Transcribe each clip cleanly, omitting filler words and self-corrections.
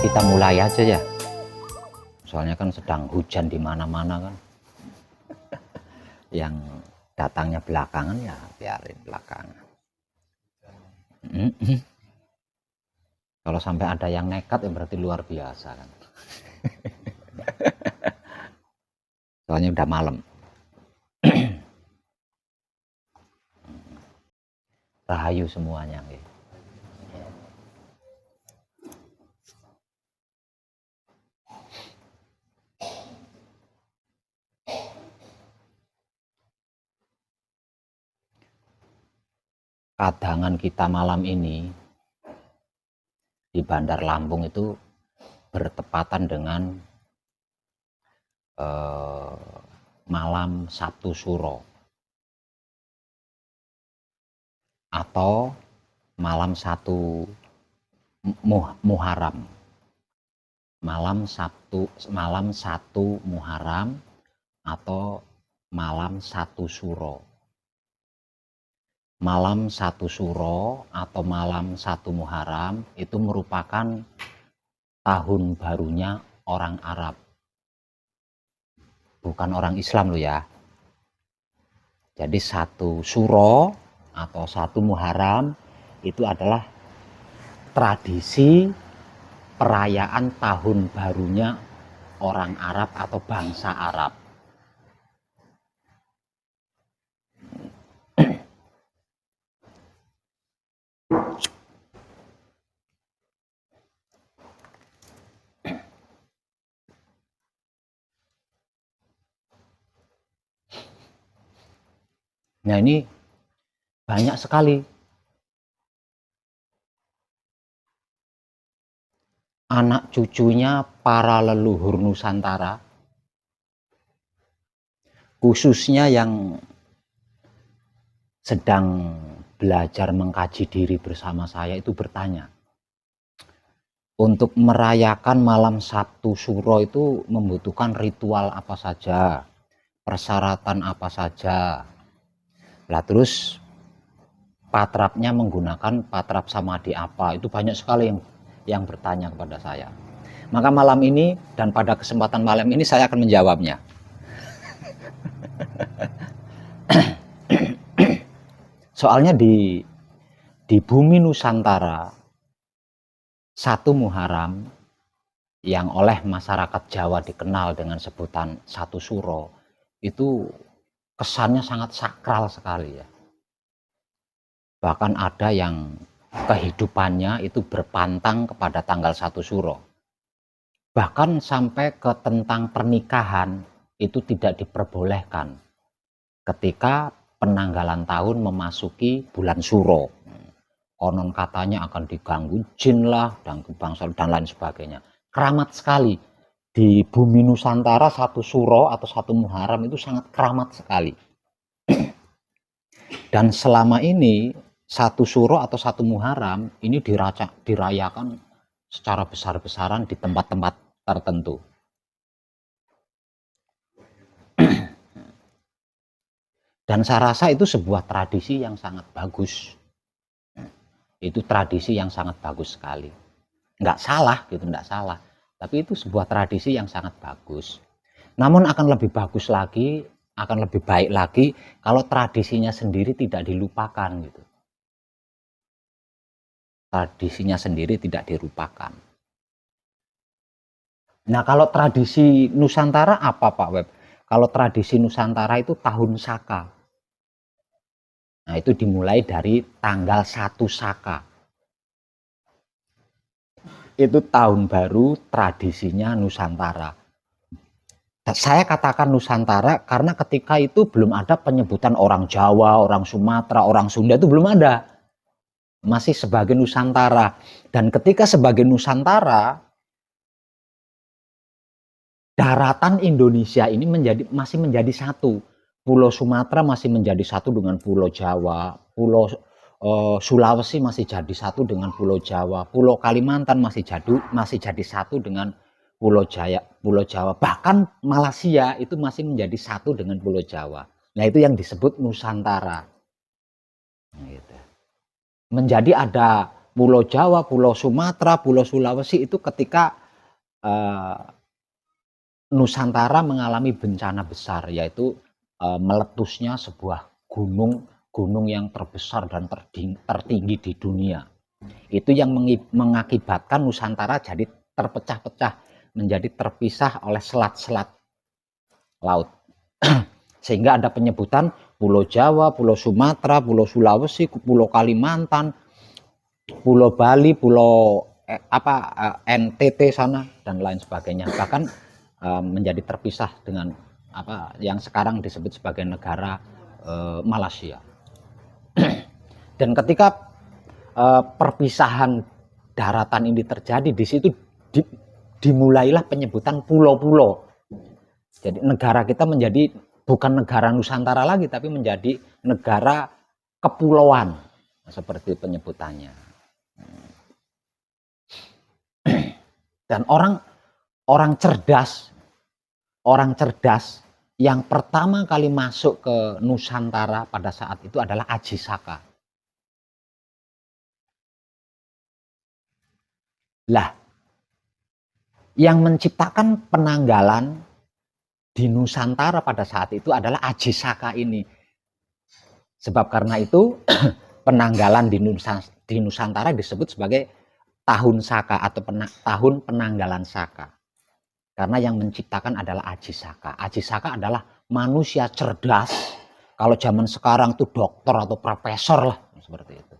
Kita mulai aja ya, soalnya kan sedang hujan di mana-mana kan. Yang datangnya belakangan ya biarin belakangan. Kalau sampai ada yang nekat ya berarti luar biasa kan. Soalnya udah malam. Rahayu semuanya gitu. Kadangan kita malam ini di Bandar Lampung itu bertepatan dengan malam Sabtu Suro atau malam 1 Muharram. Malam 1 Muharram atau malam 1 Suro. Malam 1 Suro atau malam 1 Muharram itu merupakan tahun barunya orang Arab, bukan orang Islam loh ya. Jadi 1 Suro atau 1 Muharram itu adalah tradisi perayaan tahun barunya orang Arab atau bangsa Arab. Nah ini banyak sekali anak cucunya para leluhur Nusantara, khususnya yang sedang belajar mengkaji diri bersama saya itu bertanya, untuk merayakan malam Sabtu Suro itu membutuhkan ritual apa saja, persyaratan apa saja. Lah terus patrapnya menggunakan patrap samadhi apa? Itu banyak sekali yang bertanya kepada saya. Maka malam ini dan pada kesempatan malam ini saya akan menjawabnya. Soalnya di bumi Nusantara 1 Muharram yang oleh masyarakat Jawa dikenal dengan sebutan 1 Suro itu kesannya sangat sakral sekali ya. Bahkan ada yang kehidupannya itu berpantang kepada tanggal 1 Suro. Bahkan sampai ke tentang pernikahan itu tidak diperbolehkan ketika penanggalan tahun memasuki bulan Suro. Konon katanya akan diganggu jin lah, ganggu bangsa dan lain sebagainya. Keramat sekali. Di bumi Nusantara 1 Suro atau 1 Muharram itu sangat keramat sekali. Dan selama ini 1 Suro atau 1 Muharram ini dirayakan secara besar-besaran di tempat-tempat tertentu. Dan saya rasa itu sebuah tradisi yang sangat bagus. Itu tradisi yang sangat bagus sekali. Nggak salah gitu, nggak salah. Tapi itu sebuah tradisi yang sangat bagus. Namun akan lebih bagus lagi, akan lebih baik lagi kalau tradisinya sendiri tidak dilupakan gitu. Tradisinya sendiri tidak dilupakan. Nah, kalau tradisi Nusantara apa Pak Web? Kalau tradisi Nusantara itu tahun Saka. Nah, itu dimulai dari tanggal 1 Saka. Itu tahun baru tradisinya Nusantara. Saya katakan Nusantara karena ketika itu belum ada penyebutan orang Jawa, orang Sumatera, orang Sunda, itu belum ada. Masih sebagai Nusantara. Dan ketika sebagai Nusantara, daratan Indonesia ini masih menjadi satu. Pulau Sumatera masih menjadi satu dengan Pulau Jawa. Pulau Sulawesi masih jadi satu dengan Pulau Jawa. Pulau Kalimantan masih jadi satu dengan Pulau Jawa. Bahkan Malaysia itu masih menjadi satu dengan Pulau Jawa. Nah, itu yang disebut Nusantara. Gitu. Menjadi ada Pulau Jawa, Pulau Sumatera, Pulau Sulawesi itu ketika Nusantara mengalami bencana besar, yaitu meletusnya sebuah gunung yang terbesar dan tertinggi di dunia. Itu yang mengakibatkan Nusantara jadi terpecah-pecah, menjadi terpisah oleh selat-selat laut. Sehingga ada penyebutan Pulau Jawa, Pulau Sumatera, Pulau Sulawesi, Pulau Kalimantan, Pulau Bali, Pulau NTT sana dan lain sebagainya. Bahkan menjadi terpisah dengan yang sekarang disebut sebagai negara Malaysia. Dan ketika perpisahan daratan ini terjadi, di situ dimulailah penyebutan pulau-pulau. Jadi negara kita menjadi bukan negara Nusantara lagi, tapi menjadi negara kepulauan, seperti penyebutannya. Dan orang cerdas yang pertama kali masuk ke Nusantara pada saat itu adalah Aji Saka. Lah, yang menciptakan penanggalan di Nusantara pada saat itu adalah Aji Saka ini. Sebab karena itu penanggalan di Nusantara disebut sebagai tahun Saka atau tahun penanggalan Saka. Karena yang menciptakan adalah Aji Saka. Aji Saka adalah manusia cerdas. Kalau zaman sekarang tuh dokter atau profesor lah, seperti itu.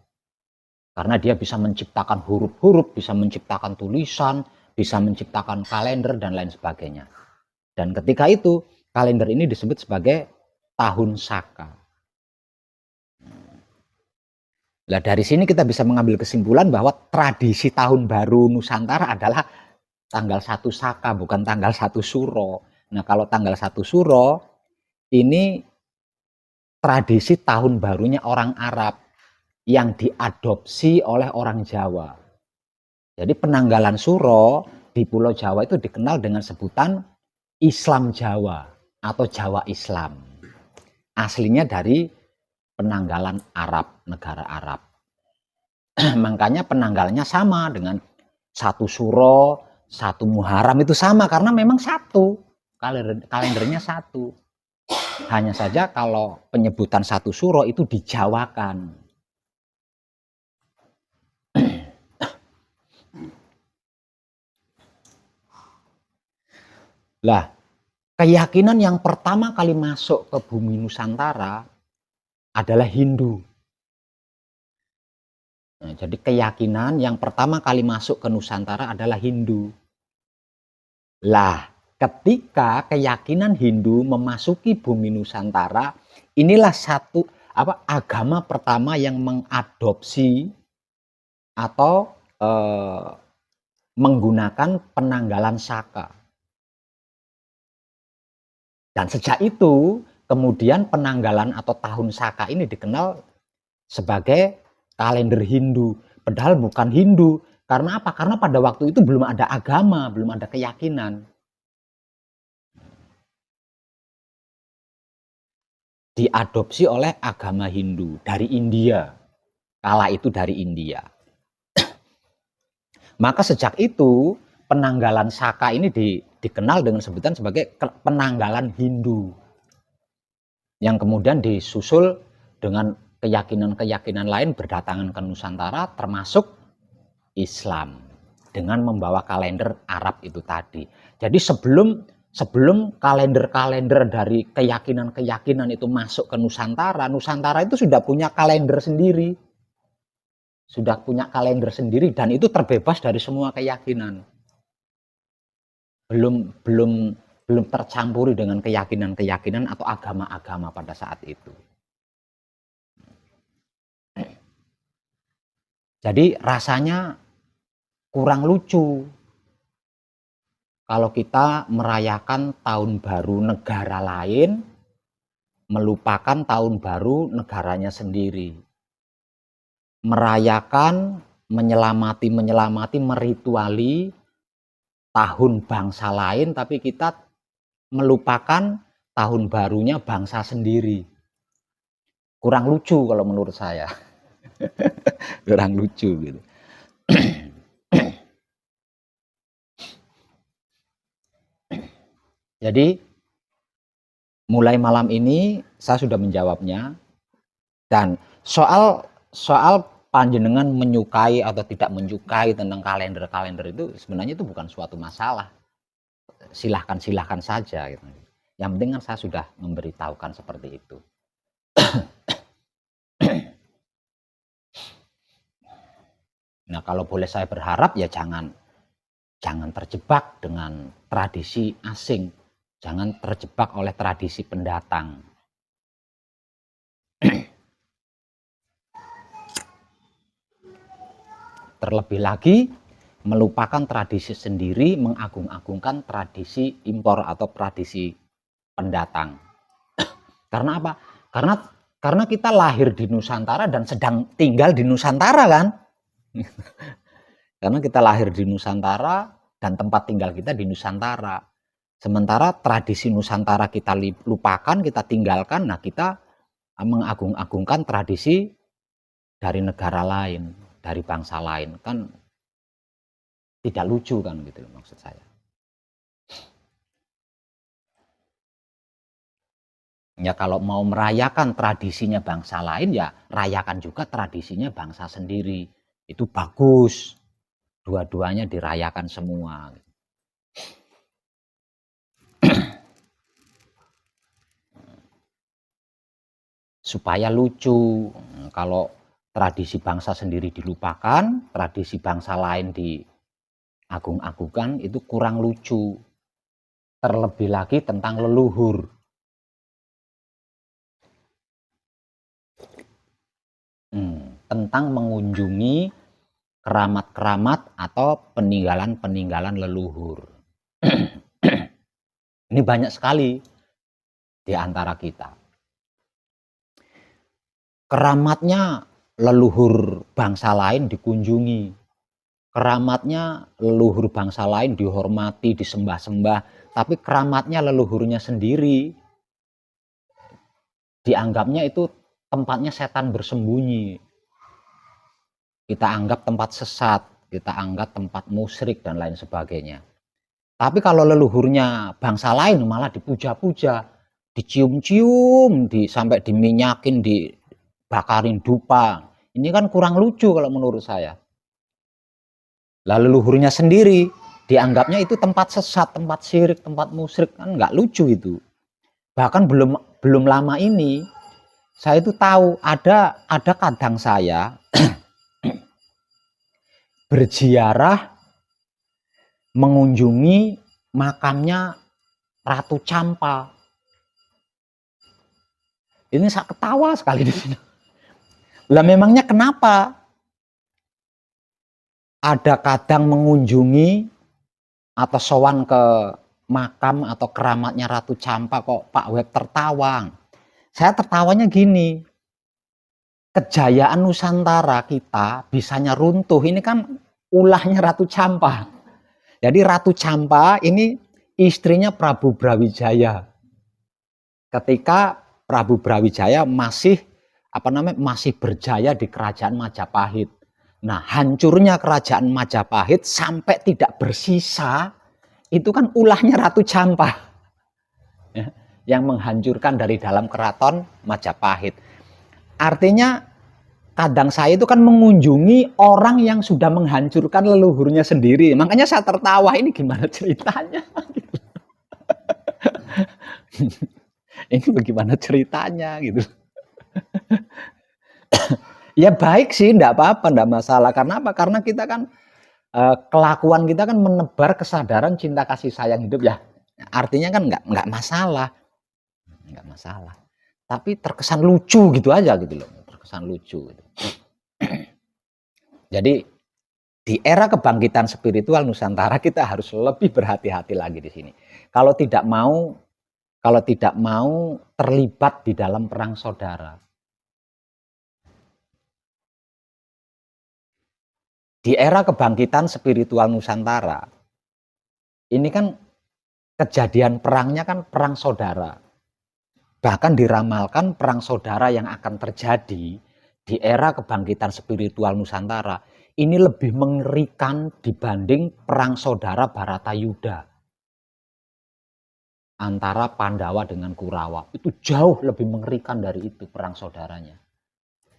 Karena dia bisa menciptakan huruf-huruf, bisa menciptakan tulisan, bisa menciptakan kalender dan lain sebagainya. Dan ketika itu kalender ini disebut sebagai tahun Saka. Nah, dari sini kita bisa mengambil kesimpulan bahwa tradisi tahun baru Nusantara adalah tanggal 1 Saka, bukan tanggal 1 Suro. Nah, kalau tanggal 1 Suro ini tradisi tahun barunya orang Arab yang diadopsi oleh orang Jawa. Jadi penanggalan Suro di Pulau Jawa itu dikenal dengan sebutan Islam Jawa atau Jawa Islam. Aslinya dari penanggalan Arab, negara Arab. Makanya penanggalannya sama dengan 1 Suro, 1 Muharram itu sama karena memang satu. Kalendernya satu. Hanya saja kalau penyebutan 1 Suro itu dijawakan. Lah, keyakinan yang pertama kali masuk ke bumi Nusantara adalah Hindu. Nah, jadi keyakinan yang pertama kali masuk ke Nusantara adalah Hindu. Lah, ketika keyakinan Hindu memasuki bumi Nusantara, inilah agama pertama yang mengadopsi atau menggunakan penanggalan Saka. Dan sejak itu, kemudian penanggalan atau tahun Saka ini dikenal sebagai kalender Hindu. Padahal bukan Hindu. Karena apa? Karena pada waktu itu belum ada agama, belum ada keyakinan. Diadopsi oleh agama Hindu dari India. Kala itu dari India. Maka sejak itu penanggalan Saka ini dikenal dengan sebutan sebagai penanggalan Hindu, yang kemudian disusul dengan keyakinan-keyakinan lain berdatangan ke Nusantara, termasuk Islam dengan membawa kalender Arab itu tadi. Jadi sebelum kalender-kalender dari keyakinan-keyakinan itu masuk ke Nusantara, Nusantara itu sudah punya kalender sendiri. Sudah punya kalender sendiri dan itu terbebas dari semua keyakinan. Belum tercampuri dengan keyakinan-keyakinan atau agama-agama pada saat itu. Jadi rasanya kurang lucu kalau kita merayakan tahun baru negara lain, melupakan tahun baru negaranya sendiri. Merayakan, menyelamati, merituali tahun bangsa lain, tapi kita melupakan tahun barunya bangsa sendiri. Kurang lucu kalau menurut saya. Kurang lucu gitu. Jadi mulai malam ini saya sudah menjawabnya, dan soal panjenengan menyukai atau tidak menyukai tentang kalender itu sebenarnya itu bukan suatu masalah. Silahkan saja gitu. Yang penting kan saya sudah memberitahukan seperti itu. Nah, kalau boleh saya berharap ya jangan terjebak dengan tradisi asing, jangan terjebak oleh tradisi pendatang. Terlebih lagi melupakan tradisi sendiri, mengagung-agungkan tradisi impor atau tradisi pendatang. Karena apa? Karena kita lahir di Nusantara dan sedang tinggal di Nusantara kan? Karena kita lahir di Nusantara dan tempat tinggal kita di Nusantara. Sementara tradisi Nusantara kita lupakan, kita tinggalkan, nah kita mengagung-agungkan tradisi dari negara lain, dari bangsa lain, kan tidak lucu kan gitu maksud saya. Ya kalau mau merayakan tradisinya bangsa lain ya rayakan juga tradisinya bangsa sendiri. Itu bagus. Dua-duanya dirayakan semua. Supaya lucu. Kalau tradisi bangsa sendiri dilupakan, tradisi bangsa lain diagung-agungkan, itu kurang lucu. Terlebih lagi tentang leluhur. Tentang mengunjungi keramat-keramat atau peninggalan-peninggalan leluhur. Ini banyak sekali di antara kita. Keramatnya leluhur bangsa lain dikunjungi. Keramatnya leluhur bangsa lain dihormati, disembah-sembah. Tapi keramatnya leluhurnya sendiri dianggapnya itu tempatnya setan bersembunyi. Kita anggap tempat sesat, kita anggap tempat musyrik dan lain sebagainya. Tapi kalau leluhurnya bangsa lain malah dipuja-puja, dicium-cium, sampai diminyakin, dibakarin dupa. Ini kan kurang lucu kalau menurut saya. Lalu leluhurnya sendiri dianggapnya itu tempat sesat, tempat syirik, tempat musyrik, kan nggak lucu itu. Bahkan belum lama ini saya itu tahu ada kadang saya berziarah mengunjungi makamnya Ratu Campa. Ini saya ketawa sekali di sini. Lah memangnya kenapa? Ada kadang mengunjungi atau sowan ke makam atau keramatnya Ratu Campa kok Pak Web tertawa. Saya tertawanya gini. Kejayaan Nusantara kita bisanya runtuh. Ini kan ulahnya Ratu Campa. Jadi Ratu Campa ini istrinya Prabu Brawijaya. Ketika Prabu Brawijaya masih berjaya di kerajaan Majapahit. Nah, hancurnya kerajaan Majapahit sampai tidak bersisa itu kan ulahnya Ratu Jampa, ya, yang menghancurkan dari dalam keraton Majapahit. Artinya kadang saya itu kan mengunjungi orang yang sudah menghancurkan leluhurnya sendiri. Makanya saya tertawa, ini gimana ceritanya? Ini bagaimana ceritanya gitu. Ya baik sih, enggak apa-apa, enggak masalah. Karena apa? Karena kita kan kelakuan kita kan menebar kesadaran cinta kasih sayang hidup ya. Artinya kan enggak masalah. Enggak masalah. Tapi terkesan lucu gitu aja gitu loh. Terkesan lucu gitu. Jadi di era kebangkitan spiritual Nusantara kita harus lebih berhati-hati lagi di sini. Kalau tidak mau terlibat di dalam perang saudara. Di era kebangkitan spiritual Nusantara, ini kan kejadian perangnya kan perang saudara. Bahkan diramalkan perang saudara yang akan terjadi di era kebangkitan spiritual Nusantara ini lebih mengerikan dibanding perang saudara Baratayuda antara Pandawa dengan Kurawa. Itu jauh lebih mengerikan dari itu perang saudaranya.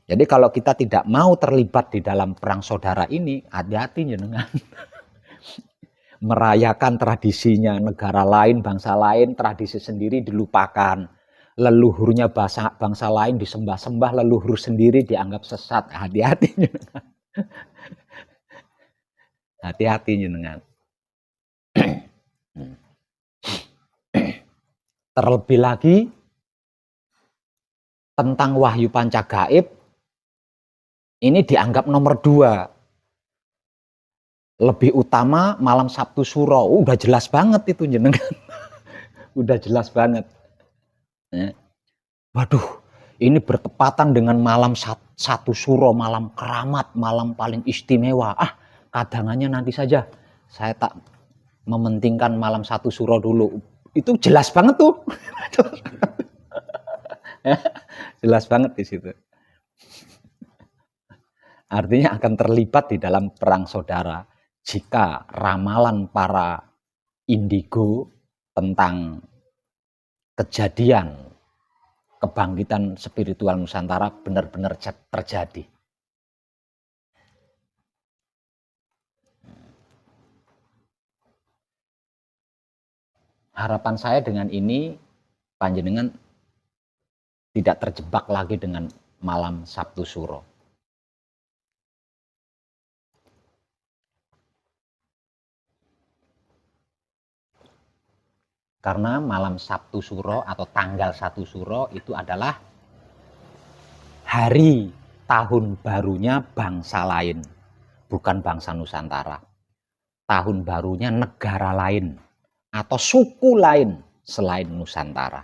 Jadi kalau kita tidak mau terlibat di dalam perang saudara ini, hati-hati jenengan. Merayakan tradisinya negara lain, bangsa lain, tradisi sendiri dilupakan. Leluhurnya bangsa lain disembah-sembah, leluhur sendiri dianggap sesat. Hati-hati jenengan. Hati-hati jenengan. Terlebih lagi tentang Wahyu Pancagaib ini dianggap nomor 2. Lebih utama malam Sabtu Suro. Udah jelas banget itu jenengan. Udah jelas banget. Ya. Waduh, ini bertepatan dengan malam Sabtu Suro, malam keramat, malam paling istimewa. Kadangannya nanti saja. Saya tak mementingkan malam Sabtu Suro dulu. Itu jelas banget tuh. Jelas banget di situ. Artinya akan terlibat di dalam perang saudara jika ramalan para indigo tentang kejadian kebangkitan spiritual Nusantara benar-benar terjadi. Harapan saya dengan ini, panjenengan tidak terjebak lagi dengan malam Sabtu Suro. Karena malam Sabtu Suro atau tanggal 1 Suro itu adalah hari tahun barunya bangsa lain, bukan bangsa Nusantara. Tahun barunya negara lain atau suku lain selain Nusantara.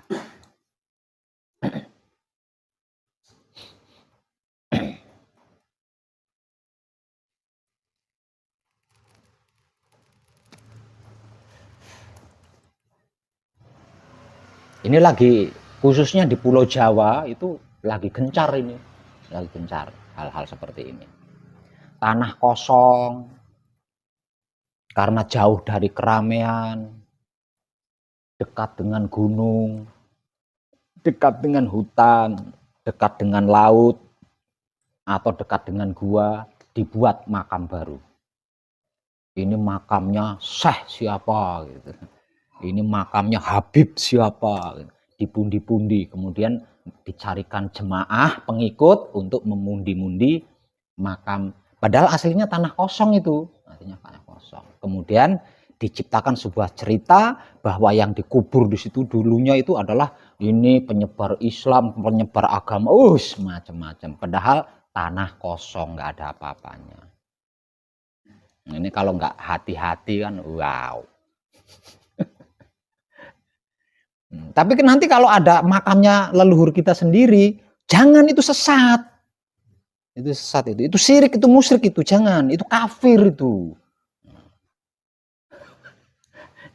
Ini lagi khususnya di Pulau Jawa itu lagi gencar ini, lagi gencar hal-hal seperti ini. Tanah kosong karena jauh dari keramaian, dekat dengan gunung, dekat dengan hutan, dekat dengan laut, atau dekat dengan gua, dibuat makam baru. Ini makamnya Syekh siapa gitu. Ini makamnya Habib siapa, dipundi-pundi, kemudian dicarikan jemaah pengikut untuk memundi-mundi makam. Padahal aslinya tanah kosong itu, artinya tanah kosong. Kemudian diciptakan sebuah cerita bahwa yang dikubur di situ dulunya itu adalah ini penyebar Islam, penyebar agama, macam-macam. Padahal tanah kosong, nggak ada apa-apanya. Ini kalau nggak hati-hati kan, wow. Tapi nanti kalau ada makamnya leluhur kita sendiri, jangan, itu sesat. Itu sesat itu. Itu syirik, itu musyrik itu, jangan. Itu kafir itu.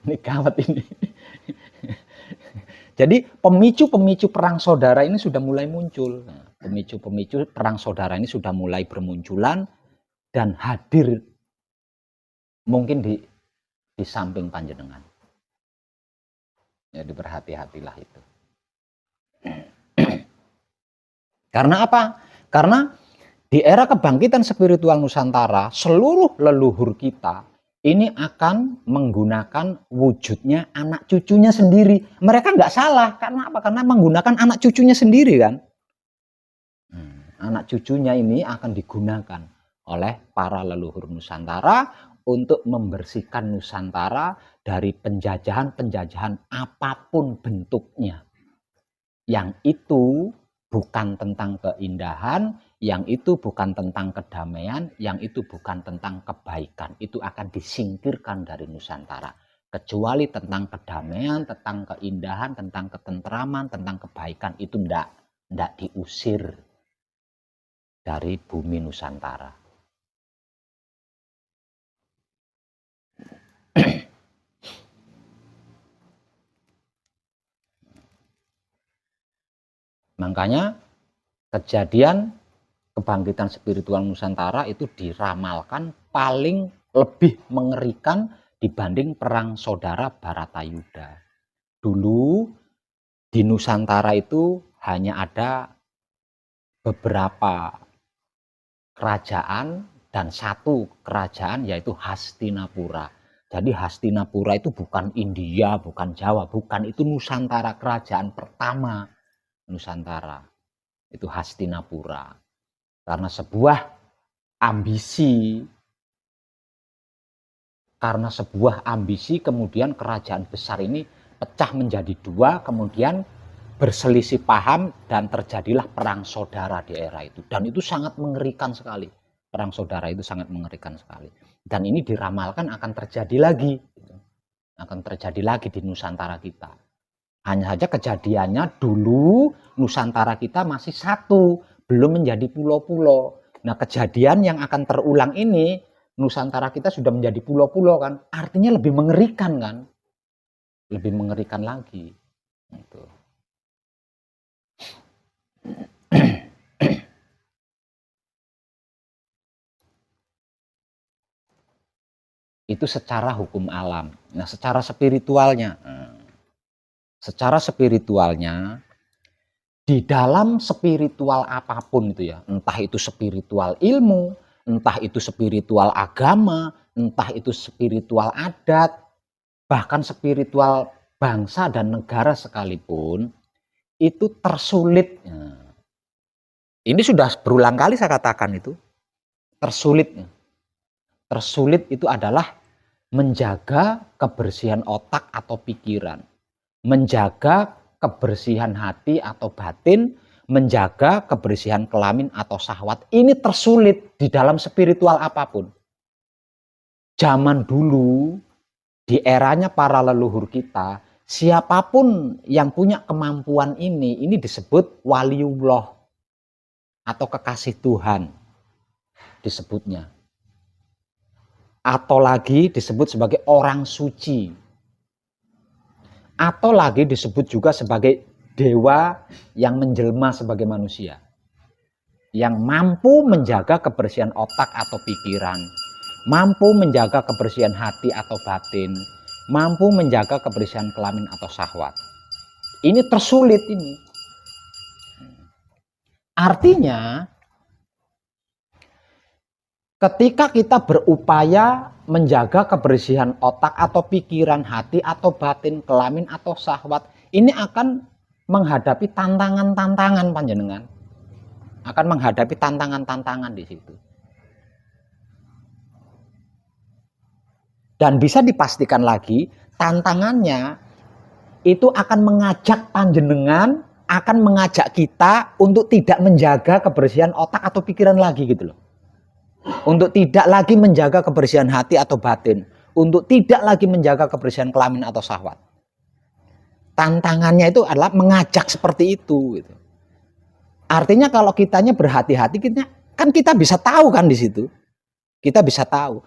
Ini gawat ini. Jadi pemicu-pemicu perang saudara ini sudah mulai muncul. Pemicu-pemicu perang saudara ini sudah mulai bermunculan dan hadir mungkin di di samping panjenengan. Jadi berhati-hatilah itu. Karena apa? Karena di era kebangkitan spiritual Nusantara, seluruh leluhur kita ini akan menggunakan wujudnya anak cucunya sendiri. Mereka nggak salah. Karena apa? Karena menggunakan anak cucunya sendiri kan. Anak cucunya ini akan digunakan oleh para leluhur Nusantara untuk membersihkan Nusantara dari penjajahan-penjajahan apapun bentuknya. Yang itu bukan tentang keindahan, yang itu bukan tentang kedamaian, yang itu bukan tentang kebaikan. Itu akan disingkirkan dari Nusantara. Kecuali tentang kedamaian, tentang keindahan, tentang ketentraman, tentang kebaikan. Itu ndak diusir dari bumi Nusantara. Makanya kejadian kebangkitan spiritual Nusantara itu diramalkan paling lebih mengerikan dibanding perang saudara Baratayuda. Dulu di Nusantara itu hanya ada beberapa kerajaan dan satu kerajaan yaitu Hastinapura. Jadi Hastinapura itu bukan India, bukan Jawa, bukan, itu Nusantara, kerajaan pertama Nusantara. Itu Hastinapura. Karena sebuah ambisi, kemudian kerajaan besar ini pecah menjadi dua, kemudian berselisih paham dan terjadilah perang saudara di era itu. Dan itu sangat mengerikan sekali. Perang saudara itu sangat mengerikan sekali. Dan ini diramalkan akan terjadi lagi. Akan terjadi lagi di Nusantara kita. Hanya saja kejadiannya dulu Nusantara kita masih satu, belum menjadi pulau-pulau. Nah, kejadian yang akan terulang ini, Nusantara kita sudah menjadi pulau-pulau kan. Artinya lebih mengerikan kan. Lebih mengerikan lagi. Gitu. Itu secara hukum alam. Nah, secara spiritualnya, di dalam spiritual apapun itu ya, entah itu spiritual ilmu, entah itu spiritual agama, entah itu spiritual adat, bahkan spiritual bangsa dan negara sekalipun, itu tersulit. Ini sudah berulang kali saya katakan itu, tersulit. Tersulit itu adalah menjaga kebersihan otak atau pikiran, menjaga kebersihan hati atau batin, menjaga kebersihan kelamin atau syahwat. Ini tersulit di dalam spiritual apapun. Zaman dulu, di eranya para leluhur kita, siapapun yang punya kemampuan ini disebut waliullah atau kekasih Tuhan disebutnya. Atau lagi disebut sebagai orang suci. Atau lagi disebut juga sebagai dewa yang menjelma sebagai manusia. Yang mampu menjaga kebersihan otak atau pikiran. Mampu menjaga kebersihan hati atau batin. Mampu menjaga kebersihan kelamin atau syahwat. Ini tersulit ini. Artinya, ketika kita berupaya menjaga kebersihan otak atau pikiran, hati atau batin, kelamin atau syahwat, ini akan menghadapi tantangan-tantangan panjenengan. Akan menghadapi tantangan-tantangan di situ. Dan bisa dipastikan lagi, tantangannya itu akan mengajak panjenengan, akan mengajak kita untuk tidak menjaga kebersihan otak atau pikiran lagi gitu loh. Untuk tidak lagi menjaga kebersihan hati atau batin. Untuk tidak lagi menjaga kebersihan kelamin atau syahwat. Tantangannya itu adalah mengajak seperti itu. Gitu. Artinya kalau kitanya berhati-hati, kita bisa tahu kan di situ. Kita bisa tahu.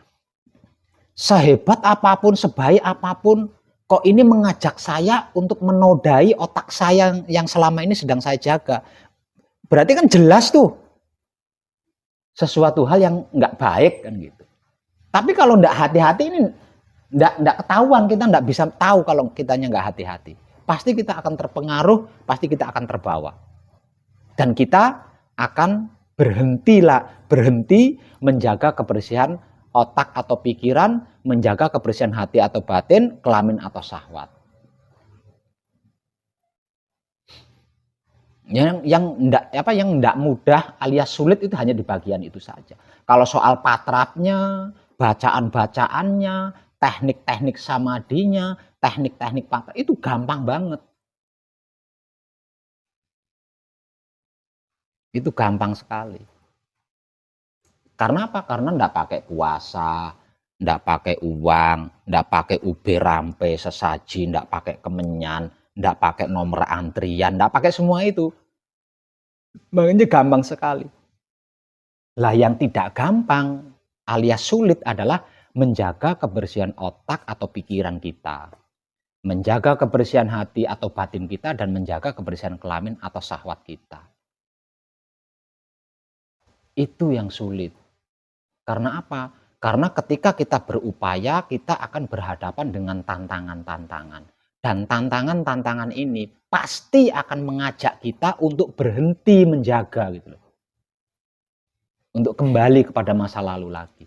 Sehebat apapun, sebaik apapun, kok ini mengajak saya untuk menodai otak saya yang selama ini sedang saya jaga. Berarti kan jelas tuh. Sesuatu hal yang nggak baik kan gitu. Tapi kalau nggak hati-hati ini Nggak ketahuan, kita nggak bisa tahu kalau kitanya nggak hati-hati. Pasti kita akan terpengaruh, pasti kita akan terbawa. Dan kita akan berhenti menjaga kebersihan otak atau pikiran, menjaga kebersihan hati atau batin, kelamin atau syahwat. Yang enggak mudah alias sulit itu hanya di bagian itu saja. Kalau soal patrapnya, bacaan-bacaannya, teknik-teknik samadinya, teknik-teknik patrap itu gampang banget. Itu gampang sekali. Karena apa? Karena enggak pakai kuasa, enggak pakai uang, enggak pakai ube rampe sesaji, enggak pakai kemenyan, enggak pakai nomor antrian, enggak pakai semua itu. Makanya gampang sekali. Lah yang tidak gampang alias sulit adalah menjaga kebersihan otak atau pikiran kita. Menjaga kebersihan hati atau batin kita dan menjaga kebersihan kelamin atau syahwat kita. Itu yang sulit. Karena apa? Karena ketika kita berupaya, kita akan berhadapan dengan tantangan-tantangan. Dan tantangan-tantangan ini pasti akan mengajak kita untuk berhenti menjaga gitu loh. Untuk kembali kepada masa lalu lagi.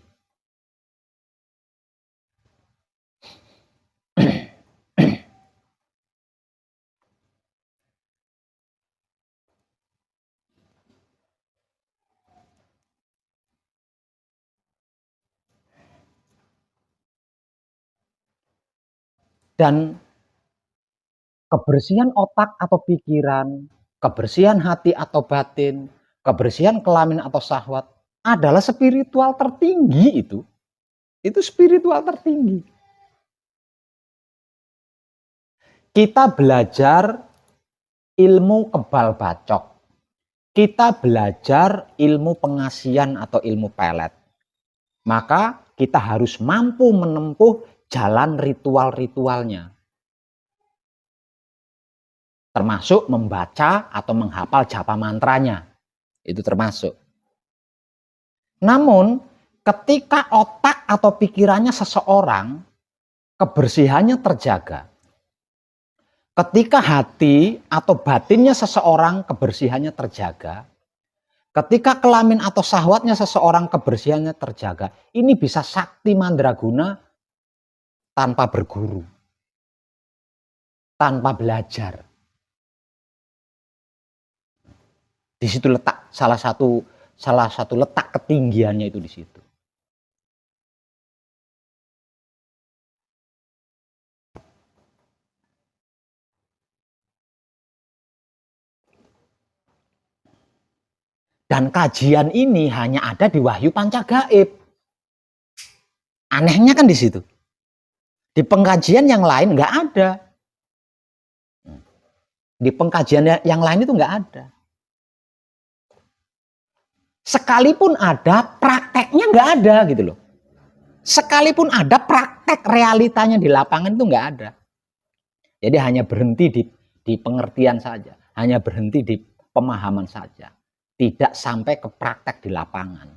Dan kebersihan otak atau pikiran, kebersihan hati atau batin, kebersihan kelamin atau syahwat adalah spiritual tertinggi itu. Itu spiritual tertinggi. Kita belajar ilmu kebal bacok. Kita belajar ilmu pengasian atau ilmu pelet. Maka kita harus mampu menempuh jalan ritual-ritualnya. Termasuk membaca atau menghafal japa mantranya. Itu termasuk. Namun, ketika otak atau pikirannya seseorang, kebersihannya terjaga. Ketika hati atau batinnya seseorang, kebersihannya terjaga. Ketika kelamin atau syahwatnya seseorang, kebersihannya terjaga. Ini bisa sakti mandraguna tanpa berguru. Tanpa belajar. Di situ letak salah satu letak ketinggiannya itu di situ. Dan kajian ini hanya ada di Wahyu Pancagaib. Anehnya kan di situ. Di pengkajian yang lain nggak ada. Di pengkajian yang lain itu nggak ada. Sekalipun ada, prakteknya nggak ada gitu loh. Sekalipun ada, praktek realitanya di lapangan itu nggak ada. Jadi hanya berhenti di pengertian saja, hanya berhenti di pemahaman saja, tidak sampai ke praktek di lapangan.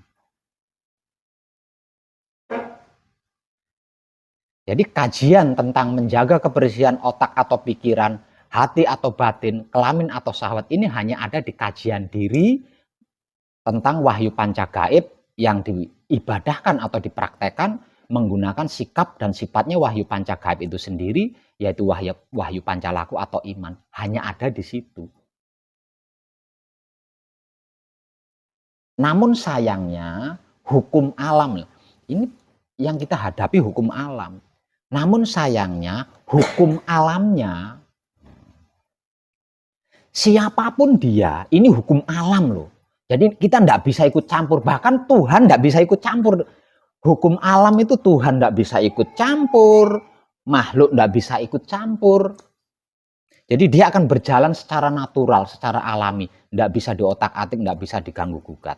Jadi kajian tentang menjaga kebersihan otak atau pikiran, hati atau batin, kelamin atau syahwat ini hanya ada di kajian diri tentang Wahyu Pancagaib yang diibadahkan atau dipraktekkan menggunakan sikap dan sifatnya Wahyu Pancagaib itu sendiri, yaitu Wahyu Pancalaku atau iman. Hanya ada di situ. Namun sayangnya hukum alam, ini yang kita hadapi hukum alam. Namun sayangnya hukum alamnya, siapapun dia, ini hukum alam loh. Jadi kita tidak bisa ikut campur, bahkan Tuhan tidak bisa ikut campur. Hukum alam itu Tuhan tidak bisa ikut campur, makhluk tidak bisa ikut campur. Jadi dia akan berjalan secara natural, secara alami, tidak bisa diotak-atik, tidak bisa diganggu-gugat.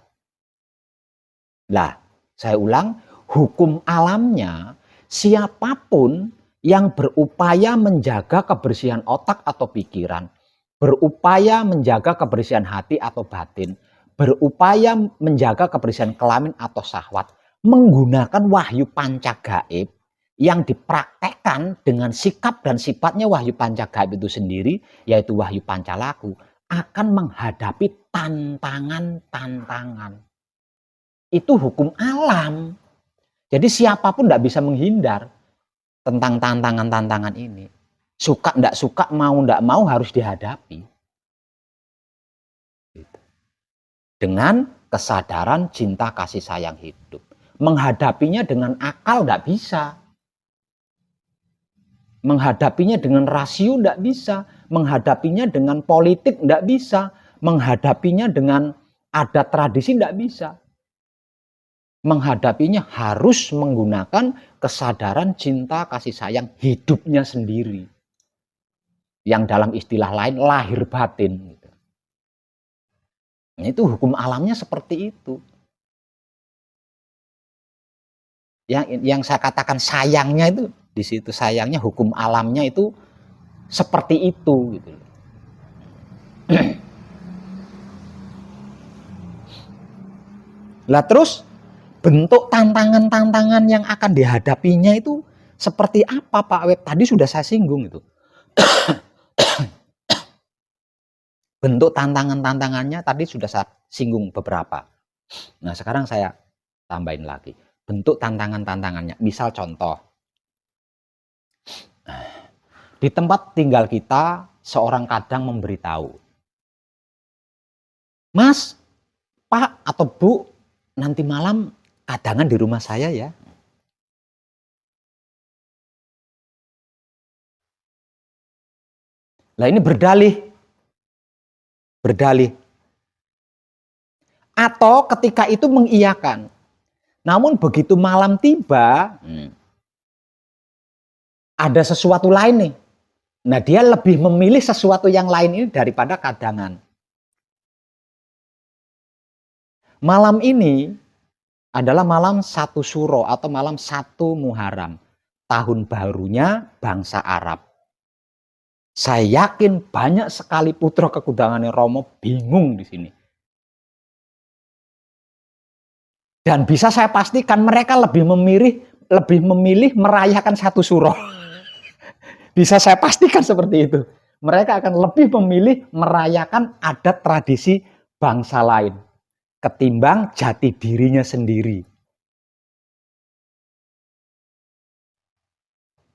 Lah, saya ulang, hukum alamnya siapapun yang berupaya menjaga kebersihan otak atau pikiran, berupaya menjaga kebersihan hati atau batin, berupaya menjaga kebersihan kelamin atau syahwat menggunakan Wahyu Pancagaib, yang dipraktekkan dengan sikap dan sifatnya wahyu pancagaib itu sendiri, yaitu wahyu pancalaku, akan menghadapi tantangan-tantangan. Itu hukum alam. Jadi siapapun tidak bisa menghindar tentang tantangan-tantangan ini. Suka tidak suka, mau tidak mau harus dihadapi. Dengan kesadaran cinta kasih sayang hidup. Menghadapinya dengan akal tidak bisa. Menghadapinya dengan rasio tidak bisa. Menghadapinya dengan politik tidak bisa. Menghadapinya dengan adat tradisi tidak bisa. Menghadapinya harus menggunakan kesadaran cinta kasih sayang hidupnya sendiri. Yang dalam istilah lain lahir batin. Itu hukum alamnya seperti itu. Yang saya katakan sayangnya itu di situ, sayangnya hukum alamnya itu seperti itu gitu. Lah terus bentuk tantangan-tantangan yang akan dihadapinya itu seperti apa Pak Web? Tadi sudah saya singgung itu. Bentuk tantangan-tantangannya tadi sudah saya singgung beberapa. Nah sekarang saya tambahin lagi. Bentuk tantangan-tantangannya. Misal contoh. Di tempat tinggal kita, seorang kadang memberitahu. Mas, Pak atau Bu, nanti malam kadangan di rumah saya ya. Lah ini berdalih. Atau ketika itu mengiyakan. Namun begitu malam tiba, ada sesuatu lain nih. Nah dia lebih memilih sesuatu yang lain ini daripada kadangan. Malam ini adalah malam 1 Suro atau malam 1 Muharram. Tahun barunya bangsa Arab. Saya yakin banyak sekali putra kekudangan Romo bingung di sini. Dan bisa saya pastikan mereka lebih memilih merayakan 1 Suro. Bisa saya pastikan seperti itu. Mereka akan lebih memilih merayakan adat tradisi bangsa lain ketimbang jati dirinya sendiri.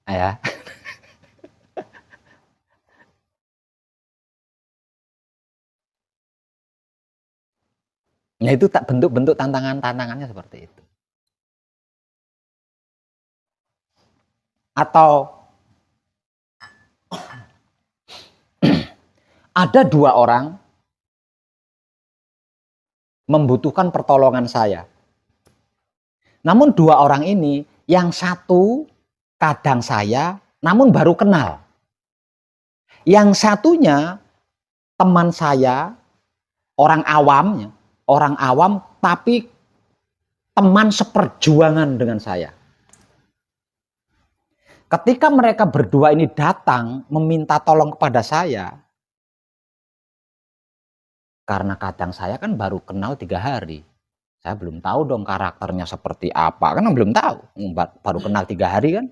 Ya. Nah itu bentuk-bentuk tantangannya seperti itu. Atau ada 2 orang membutuhkan pertolongan saya. Namun 2 orang ini, yang satu kadang saya, namun baru kenal. Yang satunya teman saya, orang awam tapi teman seperjuangan dengan saya. Ketika mereka berdua ini datang meminta tolong kepada saya, karena kadang saya kan baru kenal 3 hari. Saya belum tahu dong karakternya seperti apa, kan belum tahu, baru kenal 3 hari kan.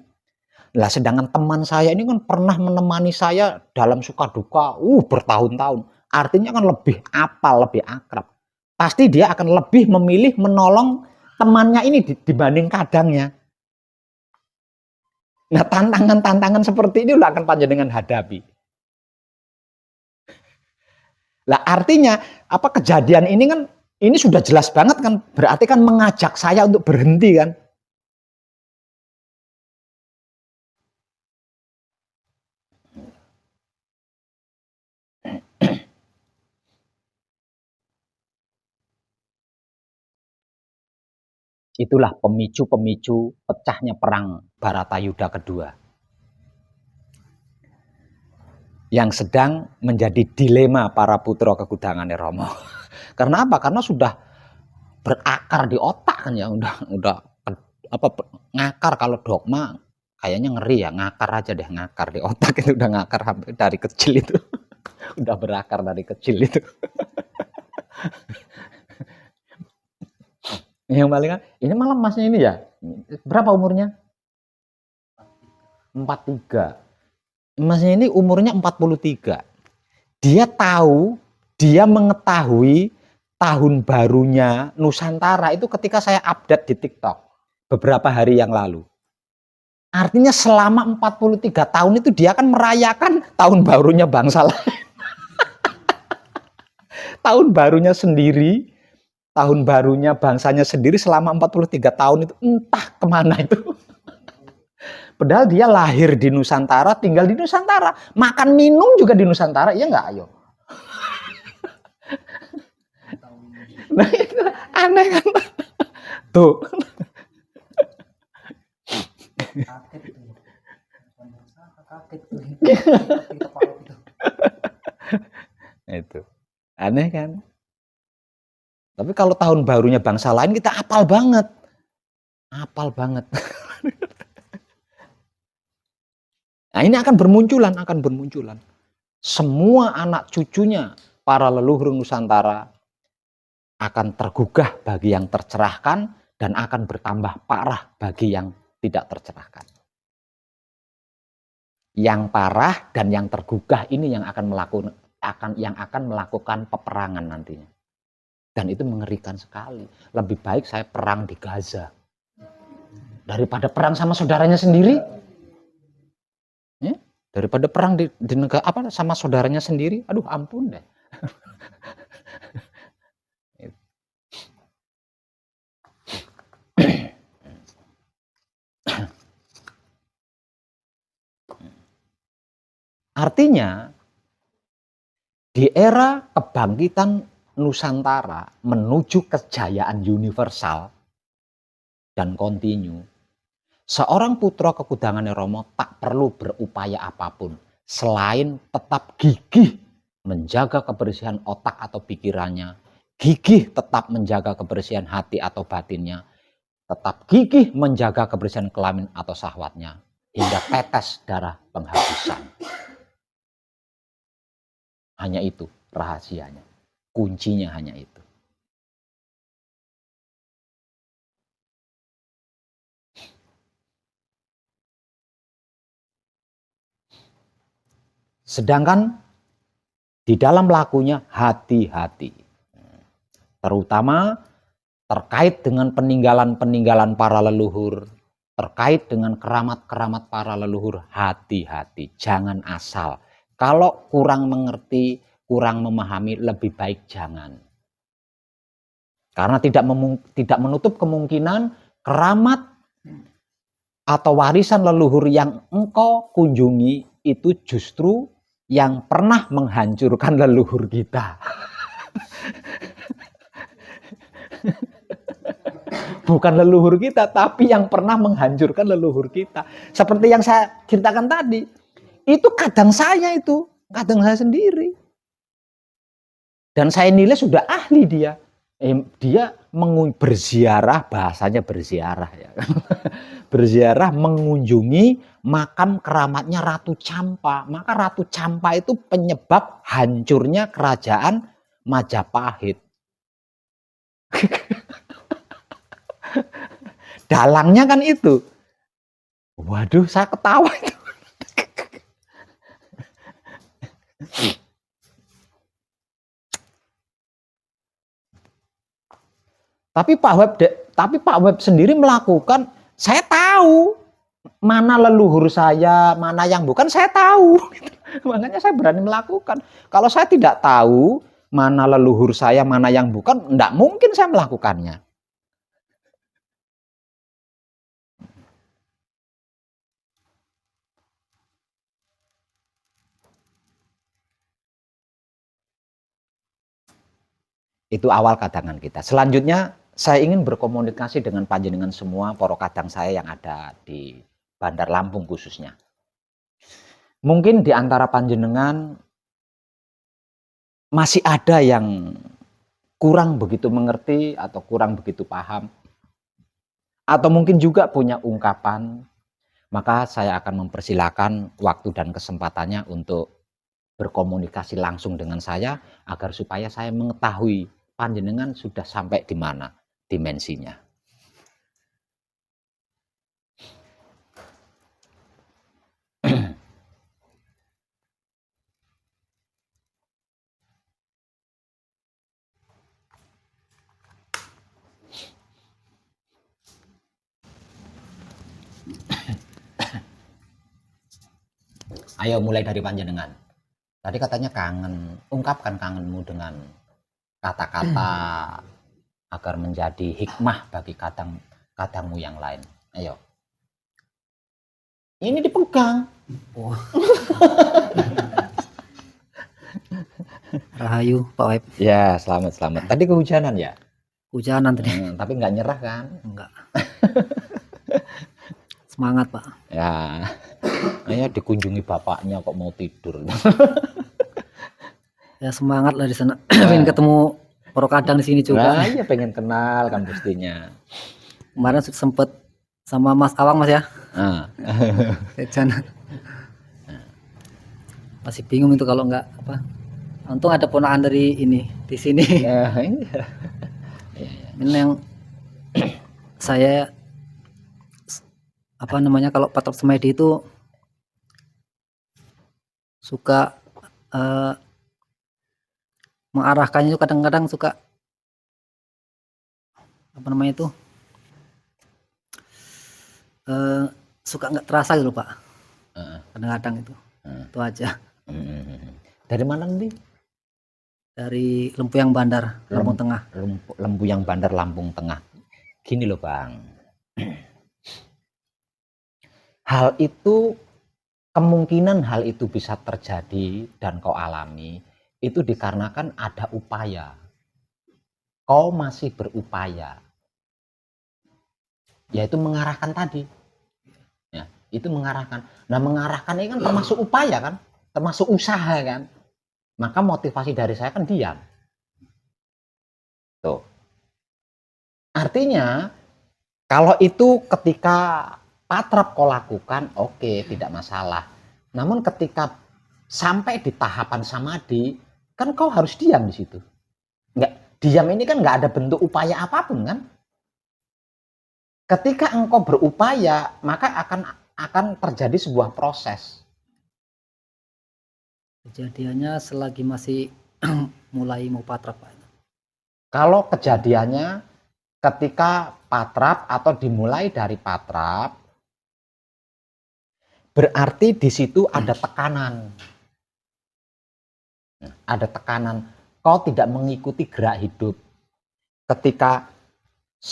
Lah sedangkan teman saya ini kan pernah menemani saya dalam suka duka, bertahun-tahun. Artinya kan lebih apal, lebih akrab. Pasti dia akan lebih memilih menolong temannya ini dibanding kadangnya. Nah tantangan-tantangan seperti ini akan panjenengan hadapi. Lah artinya apa kejadian ini kan ini sudah jelas banget kan, berarti kan mengajak saya untuk berhenti kan. Itulah pemicu-pemicu pecahnya perang Baratayuda kedua. Yang sedang menjadi dilema para putra kegudangan Romo. Karena apa? Karena sudah berakar di otak kan ya, udah apa ngakar. Kalau dogma kayaknya ngeri ya, ngakar aja deh, ngakar di otak itu udah ngakar dari kecil itu. Udah berakar dari kecil itu. Yang paling ini malam masnya ini ya, berapa umurnya? 43. Masnya ini umurnya 43. Dia tahu, dia mengetahui tahun barunya Nusantara itu ketika saya update di TikTok beberapa hari yang lalu. Artinya selama 43 tahun itu dia akan merayakan tahun barunya bangsa lain. Tahun barunya sendiri, tahun barunya bangsanya sendiri selama 43 tahun itu entah kemana itu. Padahal dia lahir di Nusantara, tinggal di Nusantara, makan minum juga di Nusantara, iya nggak ayo? Nah, itu aneh kan? Tuh. Itu aneh kan? Tapi kalau tahun barunya bangsa lain kita apal banget. Apal banget. Nah, ini akan bermunculan. Semua anak cucunya para leluhur Nusantara akan tergugah bagi yang tercerahkan dan akan bertambah parah bagi yang tidak tercerahkan. Yang parah dan yang tergugah ini yang akan melakukan peperangan nantinya. Dan itu mengerikan sekali. Lebih baik saya perang di Gaza daripada perang sama saudaranya sendiri. Ya, daripada perang di negara sama saudaranya sendiri. Aduh, ampun deh. Artinya, di era kebangkitan Nusantara menuju kejayaan universal dan kontinu, seorang putra kekudangan Romo tak perlu berupaya apapun selain tetap gigih menjaga kebersihan otak atau pikirannya, gigih tetap menjaga kebersihan hati atau batinnya, tetap gigih menjaga kebersihan kelamin atau syahwatnya, hingga tetes darah penghabisan. Hanya itu rahasianya. Kuncinya hanya itu. Sedangkan di dalam lakunya hati-hati. Terutama terkait dengan peninggalan-peninggalan para leluhur, terkait dengan keramat-keramat para leluhur, hati-hati. Jangan asal. Kalau kurang mengerti, kurang memahami, lebih baik jangan. Karena tidak menutup kemungkinan keramat atau warisan leluhur yang engkau kunjungi itu justru yang pernah menghancurkan leluhur kita. Bukan leluhur kita, tapi yang pernah menghancurkan leluhur kita. Seperti yang saya ceritakan tadi. Itu kadang saya sendiri. Dan saya nilai sudah ahli dia. Dia berziarah, bahasanya berziarah ya. Berziarah mengunjungi makam keramatnya Ratu Campa. Maka Ratu Campa itu penyebab hancurnya kerajaan Majapahit. Dalangnya kan itu. Waduh, saya ketawa itu. Tapi Pak Web sendiri melakukan, saya tahu mana leluhur saya, mana yang bukan, saya tahu. Makanya saya berani melakukan. Kalau saya tidak tahu mana leluhur saya, mana yang bukan, enggak mungkin saya melakukannya. Itu awal kadangan kita. Selanjutnya saya ingin berkomunikasi dengan panjenengan semua, para kadang saya yang ada di Bandar Lampung khususnya. Mungkin di antara panjenengan masih ada yang kurang begitu mengerti atau kurang begitu paham. Atau mungkin juga punya ungkapan, maka saya akan mempersilahkan waktu dan kesempatannya untuk berkomunikasi langsung dengan saya agar supaya saya mengetahui panjenengan sudah sampai di mana dimensinya. Ayo mulai dari panjenengan. Tadi katanya kangen, ungkapkan kangenmu dengan kata-kata agar menjadi hikmah bagi katamu yang lain. Ayo. Ini dipegang. Oh. Rahayu Pak Web. Ya, selamat. Tadi kehujanan ya? Hujanan tadi. Tapi nggak nyerah kan? Enggak. Semangat Pak. Ya, ayo dikunjungi bapaknya kok mau tidur. Ya semangat lah di sana. Pengen ketemu Poro Kadang di sini juga. Nah, iya pengen kenal kan pastinya. Kemarin sempet sama Mas Awang Mas ya. Masih bingung itu kalau nggak apa. Untung ada ponakan dari ini di sini. Ini yang saya apa namanya kalau Patrap Semedi itu suka mengarahkannya itu kadang-kadang suka apa namanya itu suka nggak terasa gitu Pak. Kadang-kadang itu aja. Dari mana nih? Dari Lempuyang Bandar, Lampung Tengah. Lempuyang Bandar, Lampung Tengah. Gini loh Bang. Kemungkinan hal itu bisa terjadi dan kau alami itu dikarenakan ada upaya. Kau masih berupaya. Yaitu mengarahkan tadi. Ya, itu mengarahkan. Nah, mengarahkan ini kan termasuk upaya kan? Termasuk usaha kan? Maka motivasi dari saya kan diam. Tuh. Artinya, kalau itu ketika patrap kau lakukan, oke, tidak masalah. Namun ketika sampai di tahapan samadhi, kan kau harus diam di situ. Diam ini kan nggak ada bentuk upaya apapun kan? Ketika engkau berupaya, maka akan terjadi sebuah proses. Kejadiannya selagi masih mulai mau patrap Pak. Kalau kejadiannya ketika patrap atau dimulai dari patrap, berarti di situ ada tekanan. Ada tekanan. Kau tidak mengikuti gerak hidup. Ketika,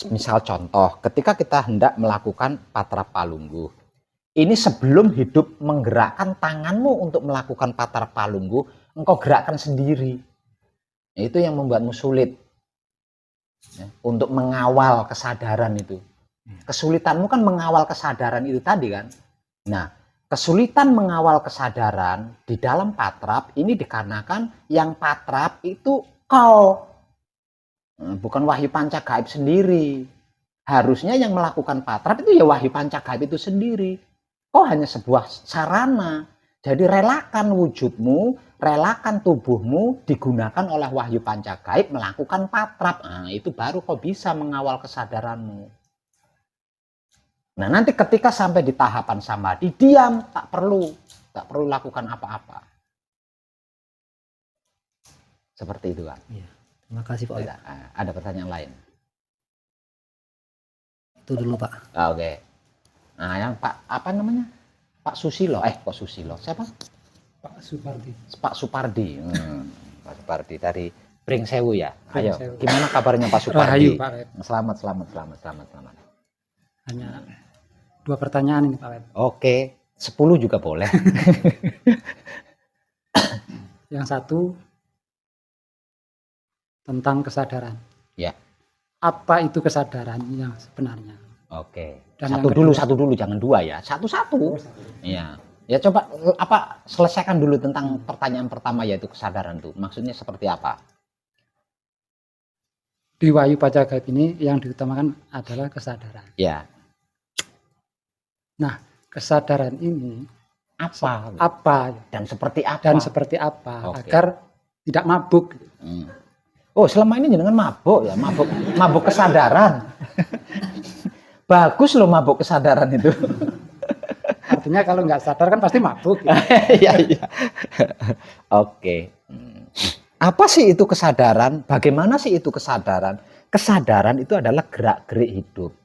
misal contoh, ketika kita hendak melakukan patrap palungguh, ini sebelum hidup menggerakkan tanganmu untuk melakukan patrap palungguh, engkau gerakkan sendiri. Itu yang membuatmu sulit ya, untuk mengawal kesadaran itu. Kesulitanmu kan mengawal kesadaran itu tadi kan. Nah, kesulitan mengawal kesadaran di dalam patrap ini dikarenakan yang patrap itu kau. Bukan wahyu panca gaib sendiri. Harusnya yang melakukan patrap itu ya wahyu panca gaib itu sendiri. Kau hanya sebuah sarana. Jadi relakan wujudmu, relakan tubuhmu digunakan oleh wahyu panca gaib melakukan patrap. Nah, itu baru kau bisa mengawal kesadaranmu. Nah, nanti ketika sampai di tahapan samadhi, diam, tak perlu lakukan apa-apa. Seperti itu kan. Ya, terima kasih Pak. Ada pertanyaan lain? Itu dulu Pak. Oke. Nah, yang Pak apa namanya? Pak Susilo. Kok Susilo? Siapa? Pak Supardi. Pak Supardi. Pak Supardi dari Pringsewu ya. Ayo, Pringsewu. gimana kabarnya Pak Supardi? Rahayu Pak Web. Selamat. Hanya 2 pertanyaan ini Pak Web. Oke, 10 juga boleh. Yang satu tentang kesadaran. Ya. Apa itu kesadaran yang sebenarnya? Oke. Dan Satu dulu, jangan 2 ya. Satu-satu. Iya. Ya coba selesaikan dulu tentang pertanyaan pertama yaitu kesadaran tuh. Maksudnya seperti apa? Di wahyu panca gaib ini yang diutamakan adalah kesadaran. Ya. Nah, kesadaran ini apa dan seperti apa? Oke. Agar tidak mabuk. Oh, selama ini jenengan mabuk ya, mabuk kesadaran. Bagus loh mabuk kesadaran itu. Artinya kalau nggak sadar kan pasti mabuk. Iya. Oke. Apa sih itu kesadaran? Bagaimana sih itu kesadaran? Kesadaran itu adalah gerak-gerik hidup.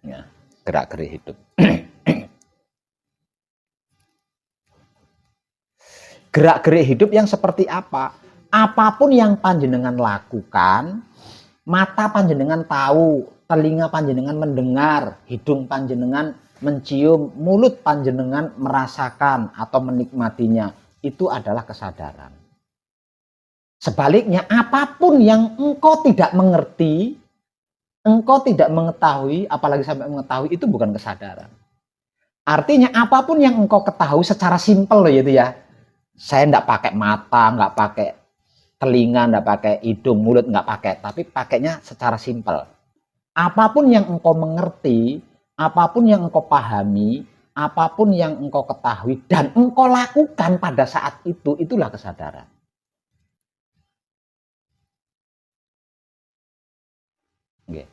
Ya, gerak-gerik hidup. gerak-gerik hidup yang seperti apa? Apapun yang panjenengan lakukan, mata panjenengan tahu, telinga panjenengan mendengar, hidung panjenengan mencium, mulut panjenengan merasakan atau menikmatinya, itu adalah kesadaran. Sebaliknya, apapun yang engkau tidak mengerti, engkau tidak mengetahui, apalagi sampai mengetahui, itu bukan kesadaran. Artinya apapun yang engkau ketahui secara simpel loh itu ya. Saya enggak pakai mata, enggak pakai telinga, enggak pakai hidung, mulut enggak pakai, tapi pakainya secara simpel. Apapun yang engkau mengerti, apapun yang engkau pahami, apapun yang engkau ketahui dan engkau lakukan pada saat itu, itulah kesadaran. Okay.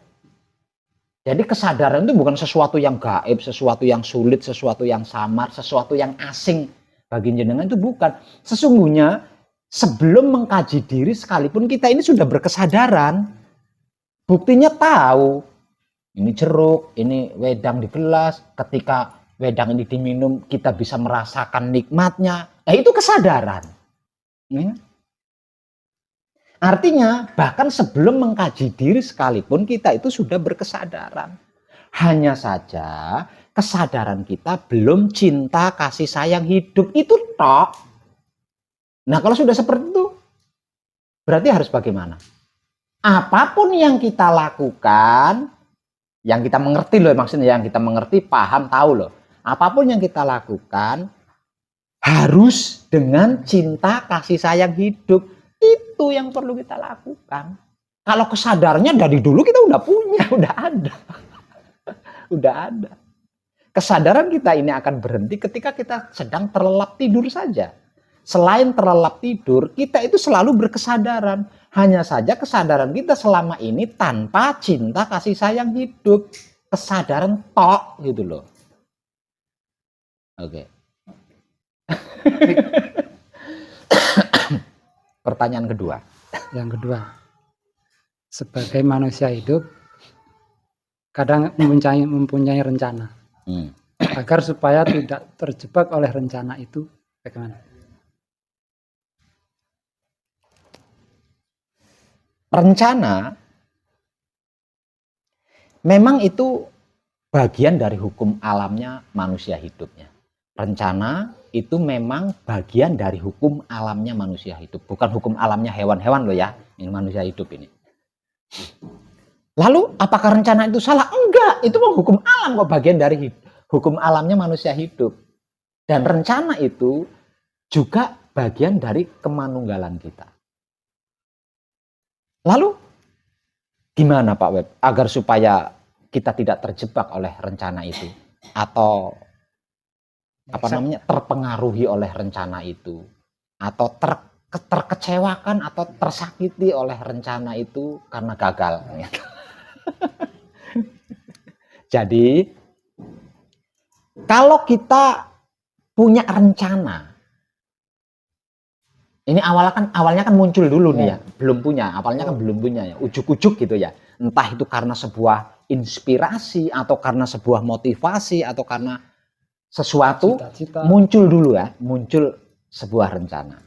Jadi kesadaran itu bukan sesuatu yang gaib, sesuatu yang sulit, sesuatu yang samar, sesuatu yang asing bagi jenengan, itu bukan. Sesungguhnya sebelum mengkaji diri sekalipun kita ini sudah berkesadaran. Buktinya tahu, ini jeruk, ini wedang di gelas, ketika wedang ini diminum kita bisa merasakan nikmatnya. Nah, itu kesadaran. Ya. Artinya bahkan sebelum mengkaji diri sekalipun kita itu sudah berkesadaran. Hanya saja kesadaran kita belum cinta kasih sayang hidup, itu tok. Nah kalau sudah seperti itu berarti harus bagaimana? Apapun yang kita lakukan, yang kita mengerti loh, maksudnya yang kita mengerti, paham, tahu loh. Apapun yang kita lakukan harus dengan cinta kasih sayang hidup. Itu yang perlu kita lakukan. Kalau kesadarannya dari dulu kita udah punya, udah ada. Udah ada. Kesadaran kita ini akan berhenti ketika kita sedang terlelap tidur saja. Selain terlelap tidur, kita itu selalu berkesadaran. Hanya saja kesadaran kita selama ini tanpa cinta kasih sayang hidup. Kesadaran tok gitu loh. Oke. Pertanyaan kedua. Yang kedua, sebagai manusia hidup, kadang mempunyai rencana. Agar supaya tidak terjebak oleh rencana itu, bagaimana? Rencana memang itu bagian dari hukum alamnya manusia hidupnya. Rencana itu memang bagian dari hukum alamnya manusia hidup. Bukan hukum alamnya hewan-hewan loh ya. Ini manusia hidup ini. Lalu apakah rencana itu salah? Enggak. Itu hukum alam kok, bagian dari hukum alamnya manusia hidup. Dan rencana itu juga bagian dari kemanunggalan kita. Lalu gimana Pak Web agar supaya kita tidak terjebak oleh rencana itu? Atau terpengaruhi oleh rencana itu, atau terkecewakan atau tersakiti oleh rencana itu karena gagal. Jadi kalau kita punya rencana, ini awalnya kan muncul dulu nih ya, belum punya, awalnya kan belum punya ya, ujuk-ujuk gitu ya. Entah itu karena sebuah inspirasi atau karena sebuah motivasi atau karena sesuatu cita-cita. Muncul dulu ya, muncul sebuah rencana.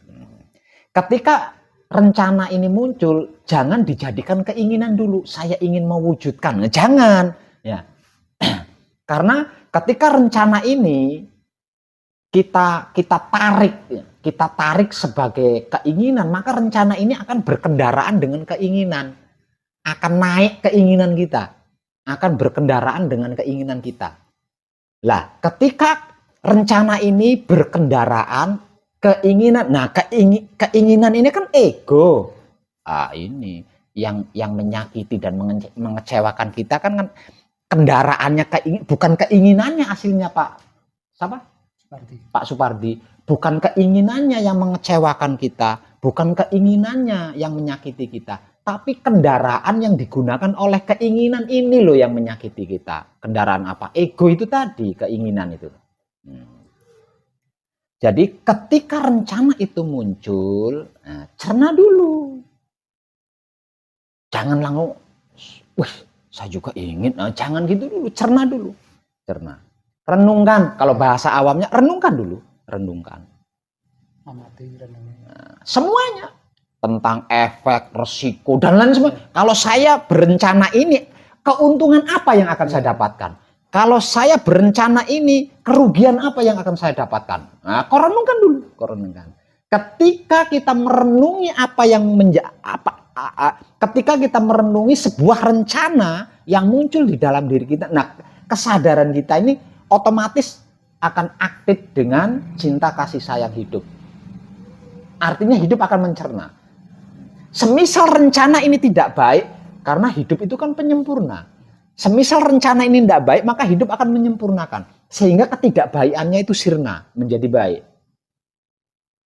Ketika rencana ini muncul, jangan dijadikan keinginan dulu. Saya ingin mewujudkan, jangan ya. Karena ketika rencana ini kita tarik sebagai keinginan, maka rencana ini akan berkendaraan dengan keinginan, akan naik keinginan kita, akan berkendaraan dengan keinginan kita. Lah, ketika rencana ini berkendaraan keinginan, nah keinginan ini kan ego. Ini yang menyakiti dan mengecewakan kita kan kendaraannya bukan keinginannya aslinya Pak. Siapa? Pak Supardi. Bukan keinginannya yang mengecewakan kita, bukan keinginannya yang menyakiti kita. Tapi kendaraan yang digunakan oleh keinginan ini loh yang menyakiti kita. Kendaraan apa? Ego itu tadi, keinginan itu. Jadi ketika rencana itu muncul, cerna dulu. Jangan langsung, saya juga ingin. Jangan gitu dulu, cerna dulu. Cerna. Renungkan, kalau bahasa awamnya renungkan dulu. Renungkan. amati dan lain-lain. Semuanya tentang efek, resiko dan lain sebagainya. Kalau saya berencana ini, keuntungan apa yang akan saya dapatkan? Kalau saya berencana ini, kerugian apa yang akan saya dapatkan? Nah, korenungkan dulu, korenungkan. Ketika kita merenungi apa yang ketika kita merenungi sebuah rencana yang muncul di dalam diri kita, nah kesadaran kita ini otomatis akan aktif dengan cinta kasih sayang hidup. Artinya hidup akan mencerna. Semisal rencana ini tidak baik, karena hidup itu kan penyempurna. Semisal rencana ini tidak baik, maka hidup akan menyempurnakan. Sehingga ketidakbaikannya itu sirna, menjadi baik.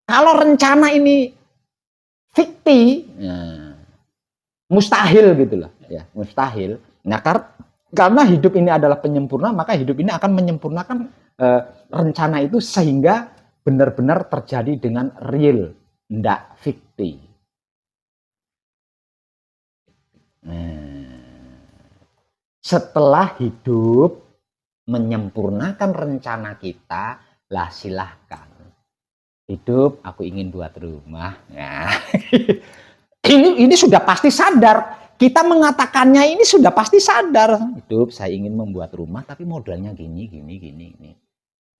Kalau rencana ini fiktif, mustahil gitu loh. Ya, mustahil. Nah, karena hidup ini adalah penyempurna, maka hidup ini akan menyempurnakan rencana itu sehingga benar-benar terjadi dengan real, tidak fiktif. Setelah hidup menyempurnakan rencana kita, lah silahkan. Hidup, aku ingin buat rumah. Nah, ini sudah pasti sadar. Kita mengatakannya ini sudah pasti sadar. Hidup, saya ingin membuat rumah, tapi modalnya gini.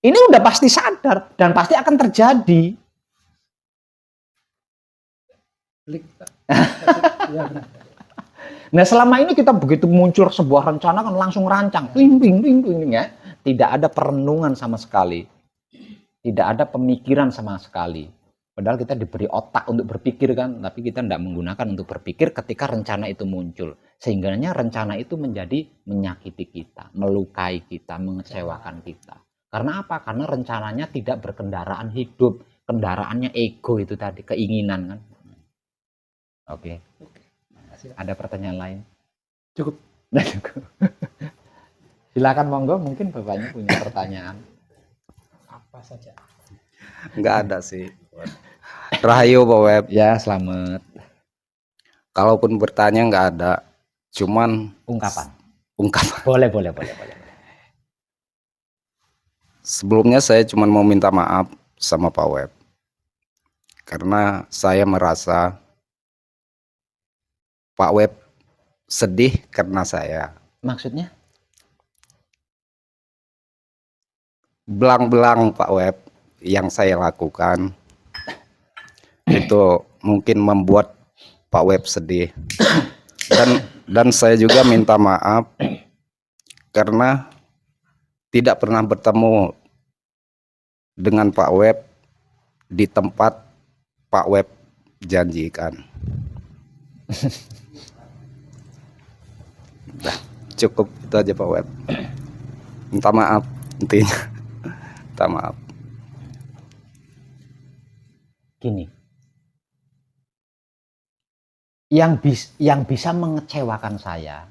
Ini udah pasti sadar dan pasti akan terjadi. Ya, benar. Nah, selama ini kita begitu muncul sebuah rencana kan langsung rancang, ting ya. Tidak ada perenungan sama sekali. Tidak ada pemikiran sama sekali. Padahal kita diberi otak untuk berpikir kan, tapi kita tidak menggunakan untuk berpikir ketika rencana itu muncul. Sehingga rencana itu menjadi menyakiti kita, melukai kita, mengecewakan kita. Karena apa? Karena rencananya tidak berkendaraan hidup, kendaraannya ego itu tadi, keinginan kan. Oke. Ada pertanyaan lain? Cukup. Silakan monggo, mungkin Bapaknya punya pertanyaan. Apa saja? Enggak ada sih. Rahayu Pak Web. Ya, selamat. Kalaupun bertanya enggak ada. Cuman Ungkapan. Boleh. Boleh. Sebelumnya saya cuma mau minta maaf sama Pak Web. Karena saya merasa Pak Web sedih karena saya. Maksudnya? Belang-belang Pak Web yang saya lakukan itu mungkin membuat Pak Web sedih. Dan saya juga minta maaf karena tidak pernah bertemu dengan Pak Web di tempat Pak Web janjikan. Nah, cukup itu aja Pak Web. Minta maaf intinya. Minta maaf. Gini. Yang bisa mengecewakan saya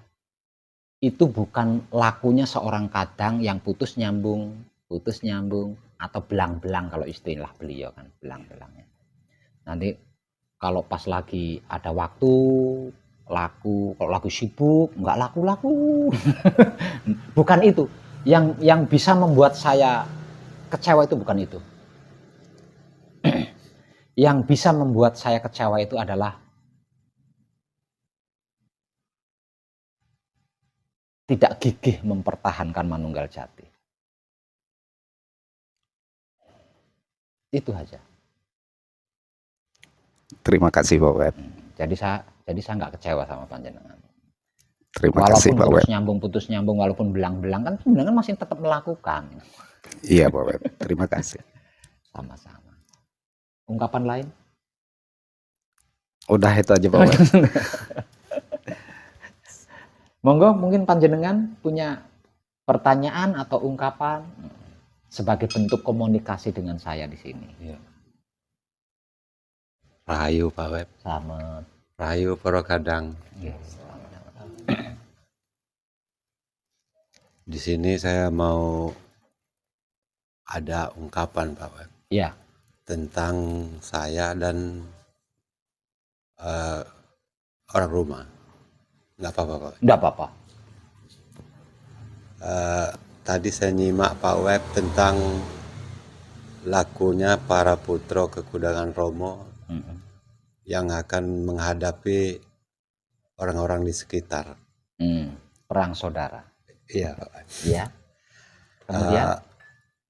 itu bukan lakunya seorang kadang yang putus nyambung atau belang-belang kalau istilah beliau kan, belang-belangnya. Nanti kalau pas lagi ada waktu laku, kalau lagi sibuk nggak laku. Bukan itu. Yang bisa membuat saya kecewa itu bukan itu. Yang bisa membuat saya kecewa itu adalah tidak gigih mempertahankan Manunggal Jati. Itu aja. Terima kasih Pak Web. Jadi saya nggak kecewa sama panjenengan. Terima kasih Pak Web. Walaupun putus nyambung, walaupun belang-belang kan panjenengan masih tetap melakukan. Iya Pak Web. Terima kasih. Sama-sama. Ungkapan lain? Udah itu aja Pak Web. Monggo, mungkin panjenengan punya pertanyaan atau ungkapan sebagai bentuk komunikasi dengan saya di sini. Iya. Rahayu Pak Web. Selamat. Rahayu Poro Kadang. Di sini saya mau ada ungkapan Pak Web. Iya. Tentang saya dan orang rumah. Nggak apa-apa Pak. Nggak apa-apa. Tadi saya nyimak Pak Web tentang lakunya para putra kekudangan Romo yang akan menghadapi orang-orang di sekitar. Perang saudara. Iya. Ya. Kemudian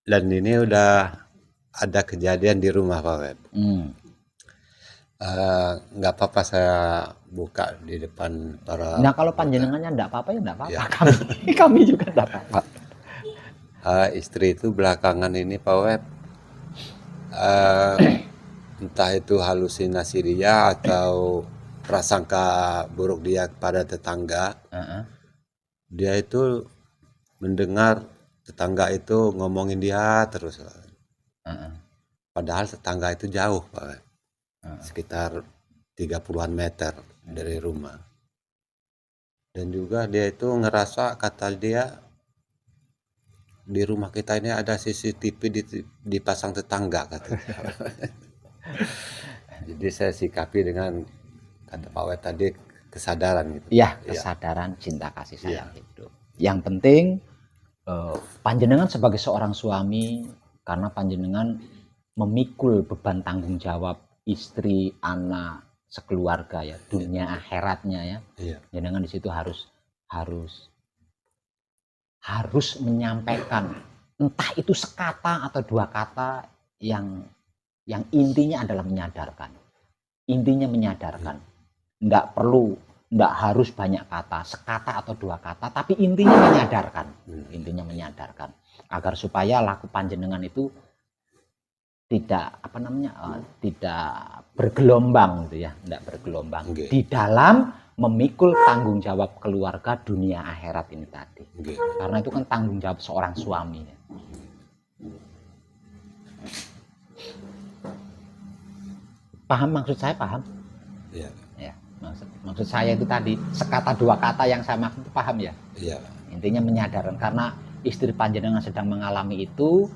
Dan ini udah ada kejadian di rumah Pak Web. Nggak apa-apa saya buka di depan para. Nah kalau panjenengannya enggak apa-apa ya enggak apa-apa. Kami juga enggak apa-apa. Istri itu belakangan ini Pak Web, entah itu halusinasi dia atau prasangka buruk dia kepada tetangga, dia itu mendengar tetangga itu ngomongin dia terus. Padahal tetangga itu jauh Pak Web, sekitar 30-an meter dari rumah. Dan juga dia itu ngerasa, kata dia, di rumah kita ini ada CCTV dipasang tetangga katanya. Jadi saya sikapi dengan kata Pak Wet tadi kesadaran gitu. Iya, kesadaran cinta kasih sayang hidup. Yang penting panjenengan sebagai seorang suami, karena panjenengan memikul beban tanggung jawab istri, anak, sekeluarga ya, dunia akhiratnya ya. Panjenengan di situ harus menyampaikan, entah itu sekata atau dua kata yang intinya adalah menyadarkan. Intinya menyadarkan. Enggak harus banyak kata, sekata atau dua kata, tapi intinya menyadarkan. Intinya menyadarkan agar supaya laku panjenengan itu tidak tidak bergelombang gitu ya, tidak bergelombang di dalam memikul tanggung jawab keluarga dunia akhirat ini tadi. Karena itu kan tanggung jawab seorang suami. Paham maksud saya? Paham? Iya. Ya, maksud saya itu tadi sekata dua kata yang saya maksud itu paham ya? Iya. Intinya menyadarkan, karena istri panjenengan sedang mengalami itu,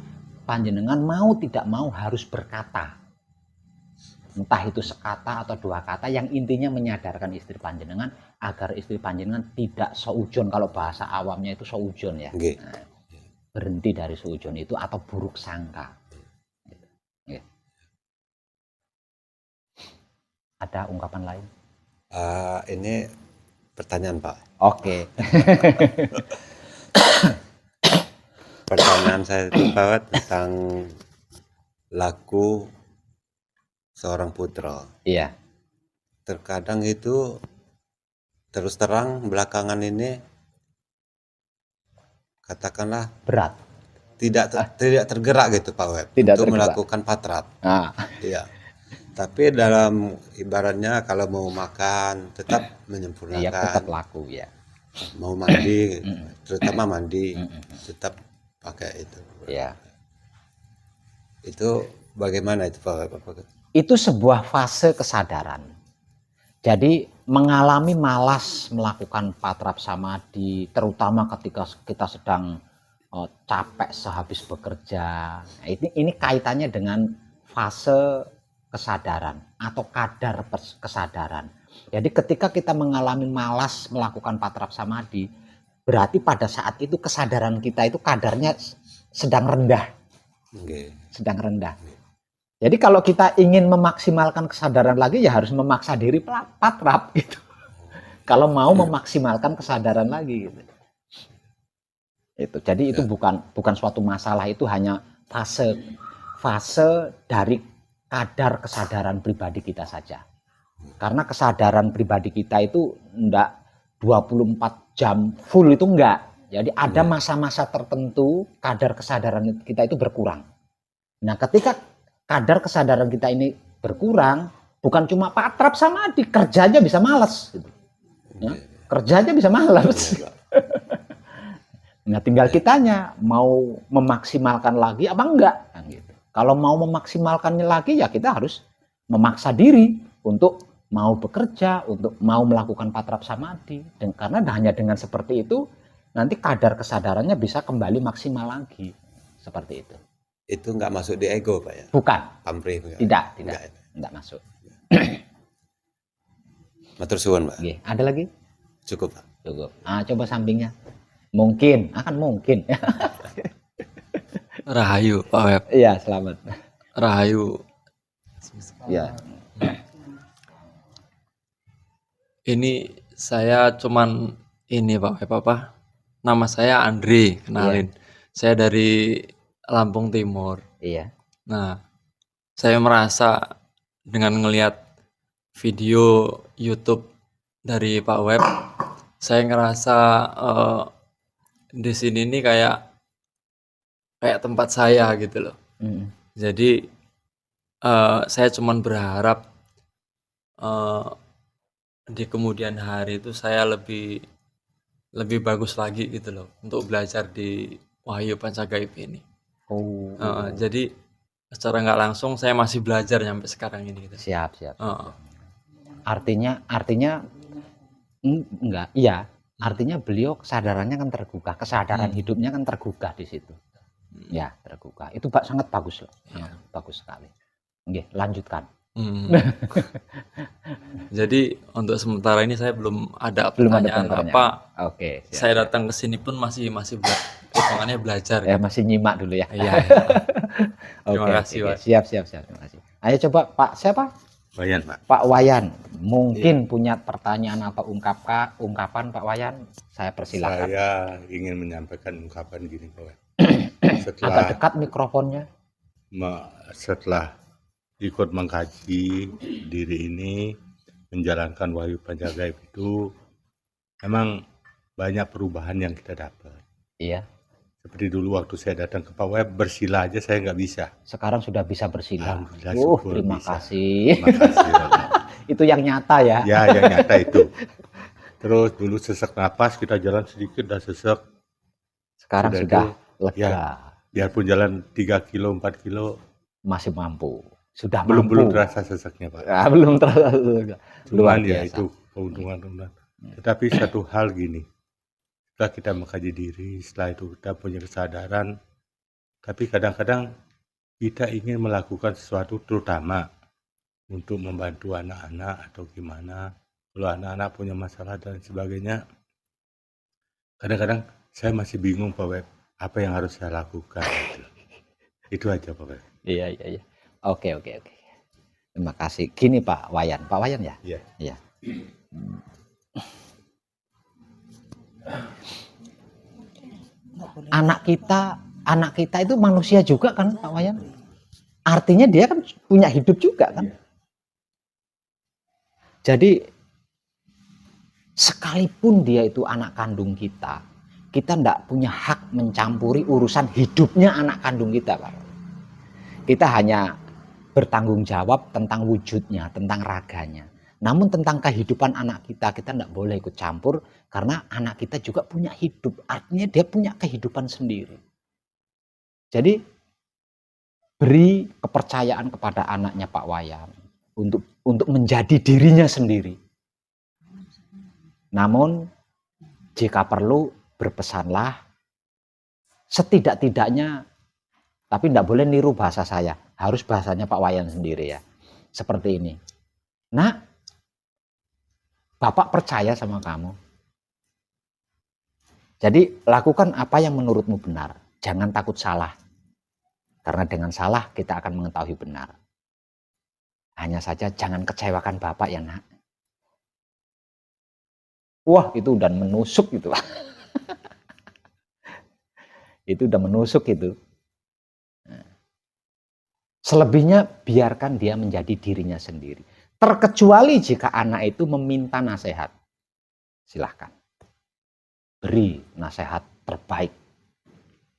panjenengan mau tidak mau harus berkata, entah itu sekata atau dua kata yang intinya menyadarkan istri panjenengan agar istri panjenengan tidak seujon, kalau bahasa awamnya itu seujon ya. Nah, berhenti dari seujon itu atau buruk sangka. Ada ungkapan lain? Ini pertanyaan Pak. Oke. Pertanyaan saya itu Pak tentang laku seorang putra. Iya. Terkadang itu terus terang belakangan ini katakanlah berat. Tidak tergerak gitu Pak Web untuk melakukan patrat. Iya. Tapi dalam ibaratnya kalau mau makan tetap menyempurnakan. Iya, tetap laku ya. Mau mandi, terutama mandi, tetap pakai itu. Iya. Itu bagaimana itu Pak? Itu sebuah fase kesadaran. Jadi mengalami malas melakukan patrap samadi, terutama ketika kita sedang capek sehabis bekerja. Ini kaitannya dengan fase kesadaran atau kadar kesadaran. Jadi ketika kita mengalami malas melakukan patrap samadi, berarti pada saat itu kesadaran kita itu kadarnya sedang rendah. Sedang rendah. Jadi kalau kita ingin memaksimalkan kesadaran lagi ya harus memaksa diri patrap gitu. Kalau mau memaksimalkan kesadaran lagi gitu. Itu. Jadi itu bukan suatu masalah, itu hanya fase dari kadar kesadaran pribadi kita saja. Karena kesadaran pribadi kita itu enggak 24 jam full, itu enggak. Jadi ada masa-masa tertentu kadar kesadaran kita itu berkurang. Nah, ketika kadar kesadaran kita ini berkurang, bukan cuma patrap samadi, kerjanya bisa malas gitu. Ya, kerjanya bisa malas. Nah, tinggal kitanya mau memaksimalkan lagi apa enggak kan gitu. Kalau mau memaksimalkannya lagi ya kita harus memaksa diri untuk mau bekerja, untuk mau melakukan patrap samadi. Dan karena hanya dengan seperti itu nanti kadar kesadarannya bisa kembali maksimal lagi. Seperti itu. Itu nggak masuk di ego Pak ya? Bukan. Pamrih? Tidak masuk. Matur suwun Pak. Oke, ada lagi? Cukup Pak. Cukup. Coba sampingnya. Mungkin, akan mungkin. Rahayu, Pak Web. Iya, selamat. Rahayu. Ya. Ini saya cuman ini Pak Web apa? Nama saya Andre, kenalin. Saya dari Lampung Timur. Iya. Nah, saya merasa dengan ngelihat video YouTube dari Pak Web, saya ngerasa di sini nih kayak tempat saya gitu loh. Jadi saya cuman berharap di kemudian hari itu saya lebih bagus lagi gitu loh untuk belajar di Wahyu Pancagaib ini. Oh. Jadi secara nggak langsung saya masih belajar sampai sekarang ini gitu. Siap. Artinya enggak, iya. Artinya beliau kesadarannya kan tergugah, kesadaran hidupnya kan tergugah di situ. Ya, tergugah. Itu sangat bagus loh. Bagus sekali. Oke, lanjutkan. Jadi untuk sementara ini saya belum ada pertanyaan apa. Oke. Siap. Saya datang ke sini pun masih hitungannya belajar. Ya, masih nyimak dulu ya. Iya. Terima kasih, Pak. Siap. Terima kasih. Ayo coba Pak, siapa? Wayan, Pak. Pak Wayan. Mungkin punya pertanyaan atau ungkapan Pak Wayan. Saya persilakan. Saya ingin menyampaikan ungkapan gini, Pak. Agak dekat mikrofonnya. Setelah ikut mengkaji diri ini, menjalankan Wahyu Pancagaib itu, memang banyak perubahan yang kita dapat. Iya. Seperti dulu waktu saya datang ke Pak Web, bersila aja saya nggak bisa. Sekarang sudah bisa bersila. Terima kasih. Terima kasih. Itu yang nyata ya. Ya, yang nyata itu. Terus dulu sesak napas, kita jalan sedikit udah sesek. Sekarang sudah lega. Ya, biarpun jalan 3 kilo, 4 kilo. Masih mampu. Sudah belum terasa seseknya, Pak. Ya, belum terasa. Cuman ya itu keuntungan. Tetapi satu hal gini. Setelah kita mengkaji diri, setelah itu kita punya kesadaran, tapi kadang-kadang kita ingin melakukan sesuatu terutama untuk membantu anak-anak atau gimana, kalau anak-anak punya masalah dan sebagainya. Kadang-kadang saya masih bingung Pak Web, apa yang harus saya lakukan. Itu aja Pak Web. Iya. Oke. Terima kasih. Gini Pak Wayan ya? Iya. Anak kita itu manusia juga kan Pak Wayan. Artinya dia kan punya hidup juga kan. Jadi sekalipun dia itu anak kandung kita tidak punya hak mencampuri urusan hidupnya anak kandung kita Pak. Kita hanya bertanggung jawab tentang wujudnya, tentang raganya. Namun tentang kehidupan anak kita tidak boleh ikut campur karena anak kita juga punya hidup. Artinya dia punya kehidupan sendiri. Jadi beri kepercayaan kepada anaknya Pak Wayan untuk menjadi dirinya sendiri. Namun jika perlu berpesanlah setidak-tidaknya, tapi tidak boleh niru bahasa saya. Harus bahasanya Pak Wayan sendiri ya. Seperti ini. Nah, Bapak percaya sama kamu. Jadi lakukan apa yang menurutmu benar. Jangan takut salah. Karena dengan salah kita akan mengetahui benar. Hanya saja jangan kecewakan Bapak ya nak. Wah itu udah menusuk gitu. Itu udah menusuk itu. Selebihnya biarkan dia menjadi dirinya sendiri. Terkecuali jika anak itu meminta nasihat. Silahkan. Beri nasihat terbaik.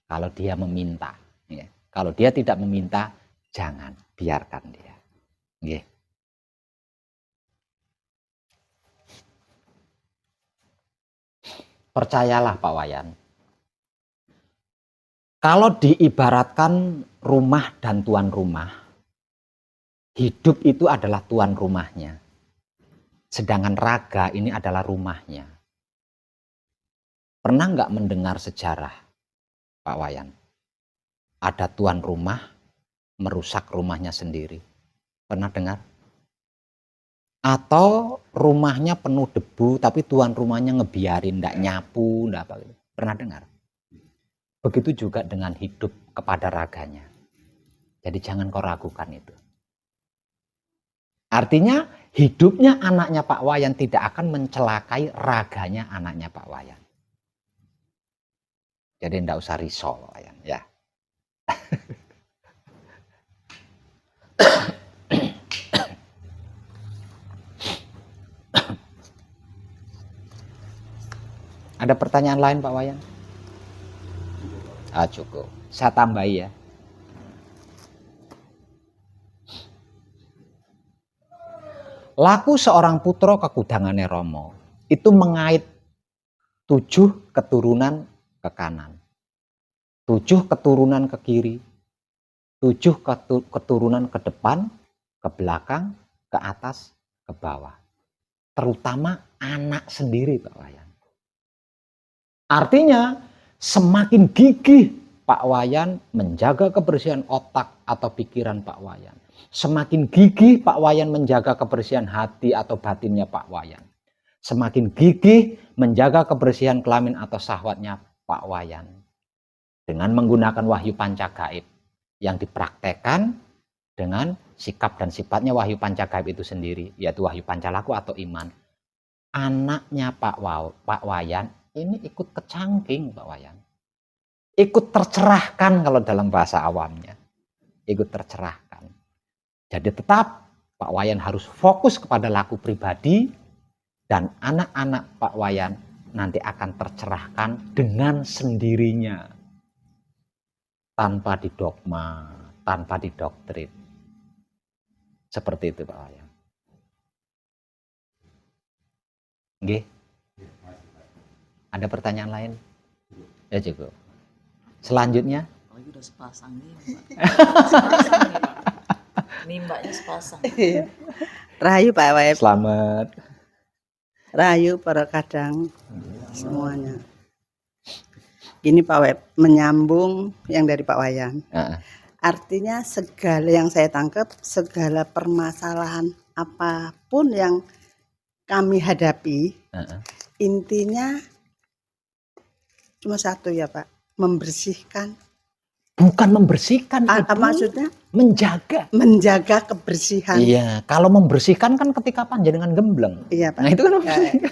Kalau dia meminta. Ya. Kalau dia tidak meminta, jangan. Biarkan dia. Ya. Percayalah Pak Wayan. Kalau diibaratkan rumah dan tuan rumah. Hidup itu adalah tuan rumahnya. Sedangkan raga ini adalah rumahnya. Pernah nggak mendengar sejarah, Pak Wayan? Ada tuan rumah merusak rumahnya sendiri. Pernah dengar? Atau rumahnya penuh debu, tapi tuan rumahnya ngebiarin, nggak nyapu, nggak apa gitu. Pernah dengar? begitu juga dengan hidup kepada raganya. Jadi jangan kau ragukan itu. Artinya hidupnya anaknya Pak Wayan tidak akan mencelakai raganya anaknya Pak Wayan. Jadi tidak usah risau Pak Wayan ya. Ada pertanyaan lain Pak Wayan? Cukup. Saya tambahi ya. Laku seorang putra kekudangane Rama itu mengait 7 keturunan ke kanan, 7 keturunan ke kiri, 7 keturunan ke depan, ke belakang, ke atas, ke bawah. Terutama anak sendiri Pak Wayan. Artinya semakin gigih Pak Wayan menjaga kebersihan otak atau pikiran Pak Wayan. Semakin gigih Pak Wayan menjaga kebersihan hati atau batinnya Pak Wayan. Semakin gigih menjaga kebersihan kelamin atau syahwatnya Pak Wayan. Dengan menggunakan wahyu pancagaib yang dipraktekkan dengan sikap dan sifatnya wahyu pancagaib itu sendiri, yaitu wahyu pancalaku atau iman. Anaknya Pak Wayan ini ikut kecangking Pak Wayan. Ikut tercerahkan kalau dalam bahasa awamnya. Ikut tercerahkan. Jadi tetap Pak Wayan harus fokus kepada laku pribadi dan anak-anak Pak Wayan nanti akan tercerahkan dengan sendirinya. Tanpa didogma, tanpa didoktrin. Seperti itu Pak Wayan. Nggih. Ada pertanyaan lain? Ya cukup. Selanjutnya. Oh, udah sepasang nih, Mbak. Ini mbaknya sepasang. Rahayu Pak Wayan. Selamat. Rahayu para kadang semuanya. Gini Pak Wayan, menyambung yang dari Pak Wayan. Artinya segala yang saya tangkap, segala permasalahan apapun yang kami hadapi, intinya cuma satu ya Pak, membersihkan. Bukan membersihkan, maksudnya menjaga kebersihan. Iya, kalau membersihkan kan ketika panjenengan gembleng. Iya Pak. Nah itu kan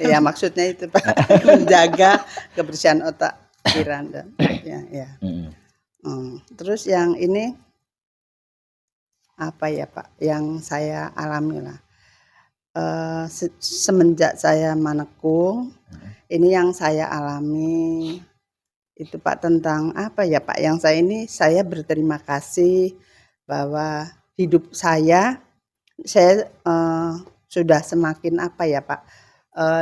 ya maksudnya itu Pak, menjaga kebersihan otak, pikiran dan ya. Terus yang ini apa ya Pak? Yang saya alami lah. Semenjak saya menekung, ini yang saya alami. Itu Pak tentang apa ya Pak, yang saya berterima kasih bahwa hidup saya sudah semakin apa ya Pak,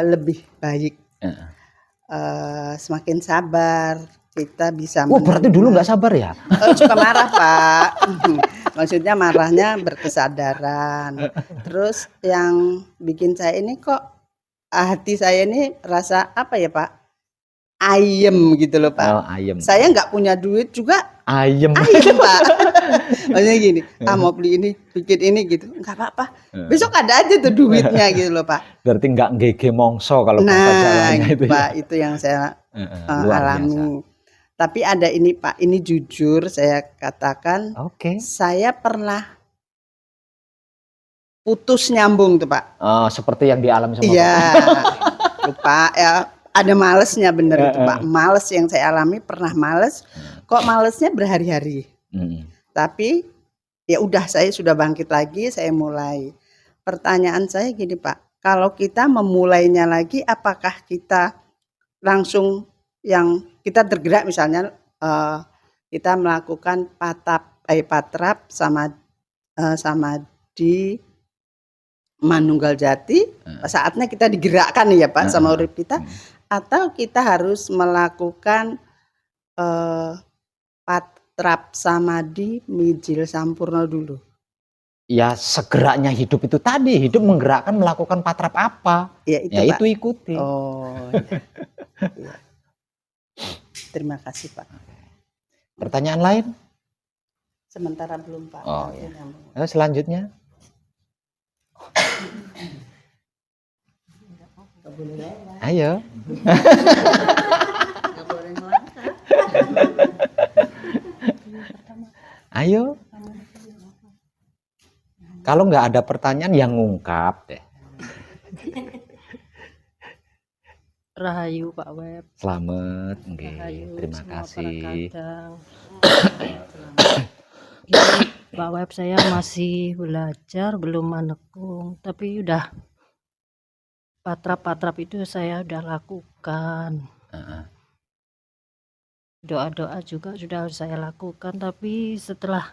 lebih baik, semakin sabar, kita bisa berarti dulu nggak sabar ya? Suka marah Pak. Maksudnya marahnya berkesadaran. Terus yang bikin saya ini kok hati saya ini rasa apa ya Pak, ayem gitu loh Pak. Ayem. Saya nggak punya duit juga ayem Pak. Maksudnya gini, mau beli ini, bikin ini gitu, nggak apa-apa. Besok ada aja tuh duitnya gitu loh Pak. Berarti nggak ngege mongso kalau bahasa Jawanya itu Pak, ya? itu yang saya alami. Tapi ada ini Pak, ini jujur saya katakan, saya pernah putus nyambung tuh Pak. Seperti yang dialami sama lupa ya. Ada malesnya bener itu Pak, males yang saya alami, pernah males, kok malesnya berhari-hari. Tapi ya udah, saya sudah bangkit lagi, saya mulai. Pertanyaan saya gini Pak, kalau kita memulainya lagi, apakah kita langsung yang kita tergerak misalnya kita melakukan patrap sama di Manunggal Jati, saatnya kita digerakkan ya Pak sama urip kita. Atau kita harus melakukan patrap samadhi mijil sampurna dulu? Ya segeraknya hidup itu tadi, hidup menggerakkan melakukan patrap apa? Ya itu, itu ikuti. Ya. Terima kasih Pak. Pertanyaan lain? Sementara belum Pak. Selanjutnya. Ayo. Nggak boleh melangkah. Ayo. Kalau nggak ada pertanyaan yang ngungkap deh. Rahayu Pak Web. Selamat, nggih. Rahayu Terima semua kasih. para kadang. Gini, Pak Web, saya masih belajar, belum menekung, tapi udah patrap-patrap itu saya udah lakukan. Doa-doa juga sudah saya lakukan, tapi setelah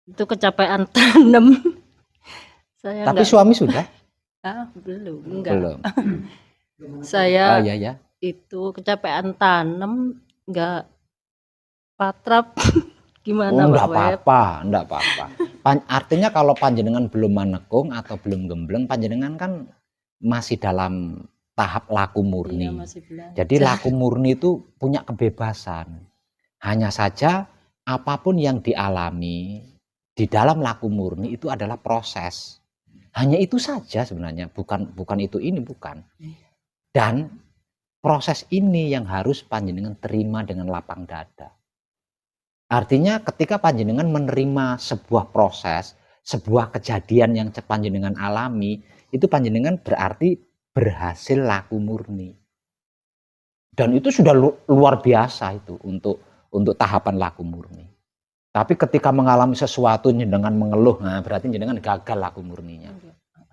itu kecapean tanam. Saya Tapi enggak, suami sudah? belum, enggak. Belum. Saya Oh iya ya. itu kecapean tanam, enggak patrap. Gimana Oh, Pak enggak Web? apa-apa, enggak apa-apa. Artinya kalau panjenengan belum manekung atau belum gembleng, panjenengan kan masih dalam tahap laku Iya, murni. masih belajar. Jadi laku murni itu punya kebebasan. Hanya saja apapun yang dialami di dalam laku murni itu adalah proses. Hanya itu saja sebenarnya, bukan itu ini, bukan. Dan proses ini yang harus panjenengan terima dengan lapang dada. Artinya ketika panjenengan menerima sebuah proses, sebuah kejadian yang panjenengan alami, itu panjenengan berarti berhasil laku murni. Dan itu sudah luar biasa itu untuk tahapan laku murni. Tapi ketika mengalami sesuatu dengan mengeluh, nah berarti jenengan gagal laku murninya.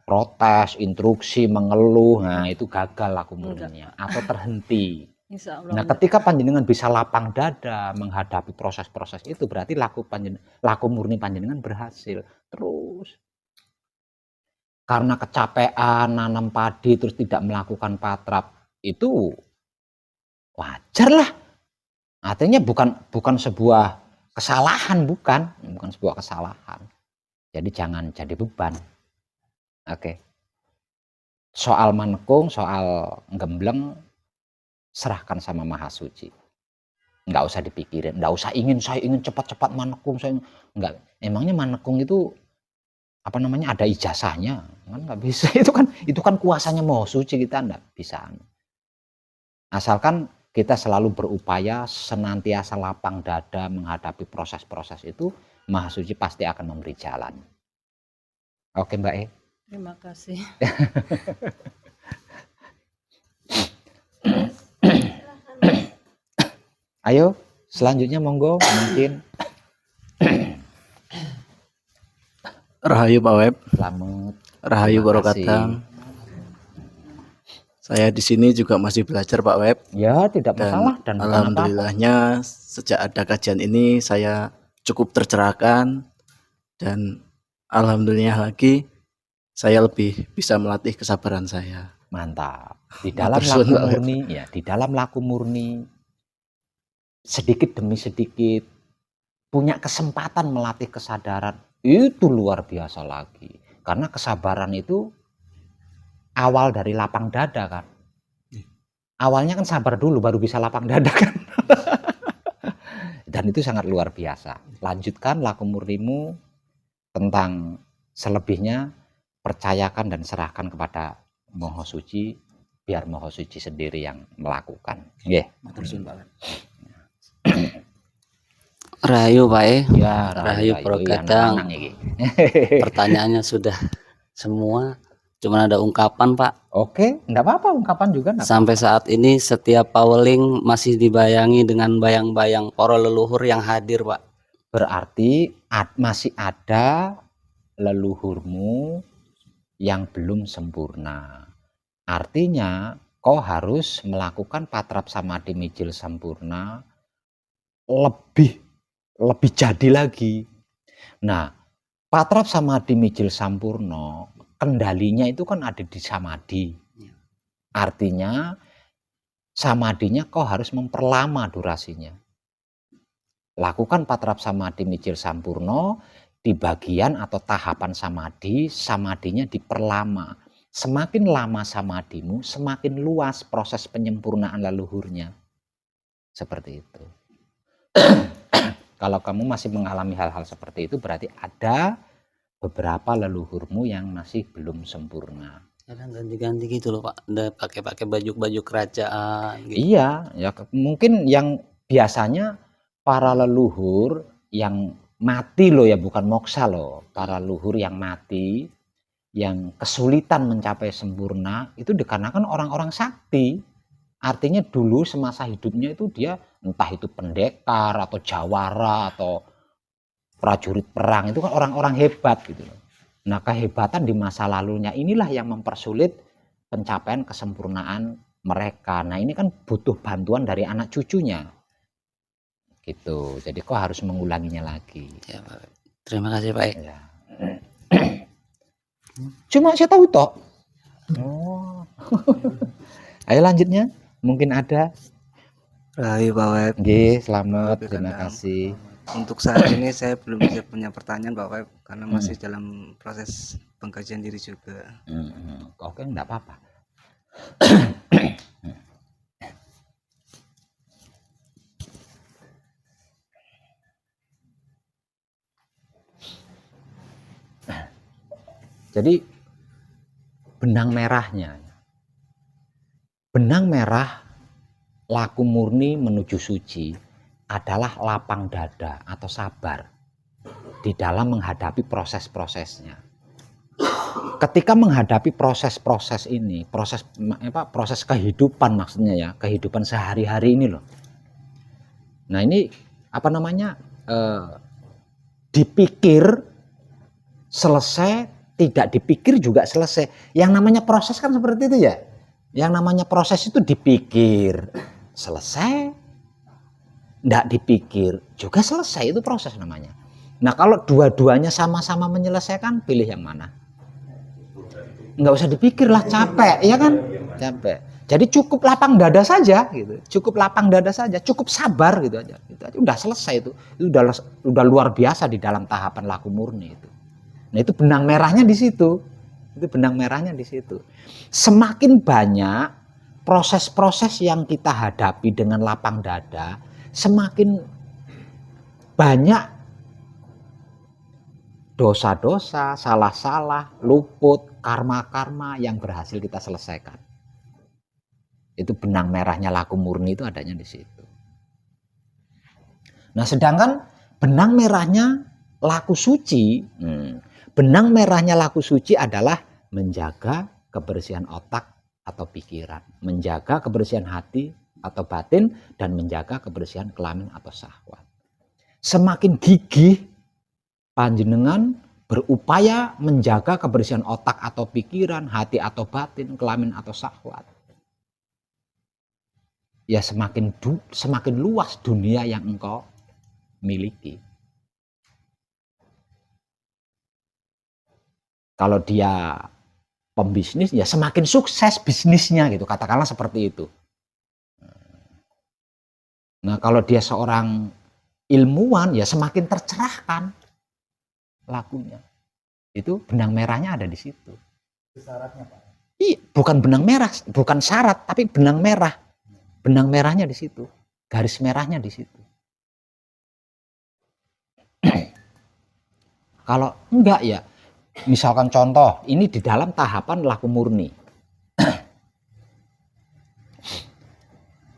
Protes, instruksi, mengeluh, nah itu gagal laku murninya atau terhenti. Insya Allah Nah, enggak. ketika panjenengan bisa lapang dada menghadapi proses-proses itu, berarti laku murni panjenengan berhasil. Terus karena kecapean nanam padi terus tidak melakukan patrap, itu wajar lah. Artinya bukan sebuah kesalahan, bukan sebuah kesalahan. Jadi jangan jadi beban. Oke. Soal manekung, soal gembleng, serahkan sama Maha Suci. Nggak usah dipikirin, nggak usah saya ingin cepat-cepat manekung, nggak. Emangnya manekung itu ada ijazahnya? Kan nggak bisa. Itu kan kuasanya Maha Suci, kita nggak bisa. Asalkan kita selalu berupaya senantiasa lapang dada menghadapi proses-proses itu, Maha Suci pasti akan memberi jalan. Oke Mbak E. Terima kasih. Ayo, selanjutnya monggo mungkin. Rahayu Pak Web. Selamat. Rahayu Terima kasih. Barokatang. Saya di sini juga masih belajar Pak Web. Ya, tidak masalah dan bukan alhamdulillahnya sejak ada kajian ini saya cukup tercerahkan dan alhamdulillah lagi saya lebih bisa melatih kesabaran saya. Mantap. Di dalam laku murni, ya, di dalam laku murni sedikit demi sedikit punya kesempatan melatih kesadaran, itu luar biasa lagi. Karena kesabaran itu awal dari lapang dada kan. Awalnya kan sabar dulu baru bisa lapang dada kan. Dan itu sangat luar biasa. Lanjutkan laku murnimu, tentang selebihnya percayakan dan serahkan kepada Maha Suci, biar Maha Suci sendiri yang melakukan. Nggih. Rahayu Pak E. Ya, Rahayu Barokatang. Pertanyaannya sudah semua, cuma ada ungkapan Pak. Oke, enggak apa-apa, ungkapan juga enggak. Sampai saat ini setiap Paweling masih dibayangi dengan bayang-bayang para leluhur yang hadir Pak. Berarti masih ada leluhurmu yang belum sempurna. Artinya kau harus melakukan patrap samadhi mijil sempurna lebih jadi lagi. Nah, patrap samadhi mijil sampurna kendalinya itu kan ada di samadhi. Artinya samadhinya kau harus memperlama durasinya. Lakukan patrap samadhi mijil sampurna di bagian atau tahapan samadhi, samadhinya diperlama. Semakin lama samadhimu, semakin luas proses penyempurnaan leluhurnya. Seperti itu. Kalau kamu masih mengalami hal-hal seperti itu, berarti ada beberapa leluhurmu yang masih belum sempurna. Kadang ganti-ganti gitu loh Pak, udah pakai baju kerajaan gitu. Iya, ya mungkin yang biasanya para leluhur yang mati loh ya, bukan moksa loh. Para leluhur yang mati, yang kesulitan mencapai sempurna, itu dikarenakan orang-orang sakti. Artinya dulu semasa hidupnya itu dia entah itu pendekar atau jawara atau prajurit perang, itu kan orang-orang hebat gitu loh. Nah, kehebatan di masa lalunya inilah yang mempersulit pencapaian kesempurnaan mereka. Nah, ini kan butuh bantuan dari anak cucunya. Gitu. Jadi kok harus mengulanginya lagi. Ya, Pak. Terima kasih, Pak. Ya. Cuma saya tahu toh. Oh. Ayo lanjutnya. Mungkin ada. Rahayu Pak Web. Nggih, selamat. Terima kasih. Untuk saat ini saya belum bisa punya pertanyaan Pak Web karena masih dalam proses pengkajian diri juga. Oke, enggak apa-apa. Jadi benang merahnya, benang merah laku murni menuju suci adalah lapang dada atau sabar di dalam menghadapi proses-prosesnya. Ketika menghadapi proses-proses ini, proses kehidupan maksudnya ya, kehidupan sehari-hari ini loh. Nah ini apa namanya, dipikir selesai, tidak dipikir juga selesai. Yang namanya proses kan seperti itu ya. Yang namanya proses itu dipikir selesai, tidak dipikir juga selesai, itu proses namanya. Nah kalau dua-duanya sama-sama menyelesaikan, pilih yang mana? Nggak usah dipikir lah, capek, ya kan? Capek. Jadi cukup lapang dada saja, gitu. Cukup lapang dada saja, cukup sabar gitu aja. Gitu aja. Udah selesai itu. Itu udah luar biasa di dalam tahapan laku murni itu. Nah itu benang merahnya di situ. Itu benang merahnya di situ. Semakin banyak proses-proses yang kita hadapi dengan lapang dada, semakin banyak dosa-dosa, salah-salah, luput, karma-karma yang berhasil kita selesaikan. Itu benang merahnya laku murni itu adanya di situ. Nah sedangkan benang merahnya laku suci, benang merahnya laku suci adalah menjaga kebersihan otak atau pikiran, menjaga kebersihan hati atau batin, dan menjaga kebersihan kelamin atau syahwat. Semakin gigih panjenengan berupaya menjaga kebersihan otak atau pikiran, hati atau batin, kelamin atau syahwat, ya semakin luas dunia yang engkau miliki. Kalau dia pembisnis, ya semakin sukses bisnisnya gitu, katakanlah seperti itu. Nah kalau dia seorang ilmuwan, ya semakin tercerahkan lakunya. Itu benang merahnya ada di situ. Syaratnya Pak? Iya, bukan benang merah, bukan syarat, tapi benang merah. Benang merahnya di situ, garis merahnya di situ. Kalau enggak ya, misalkan contoh, ini di dalam tahapan laku murni.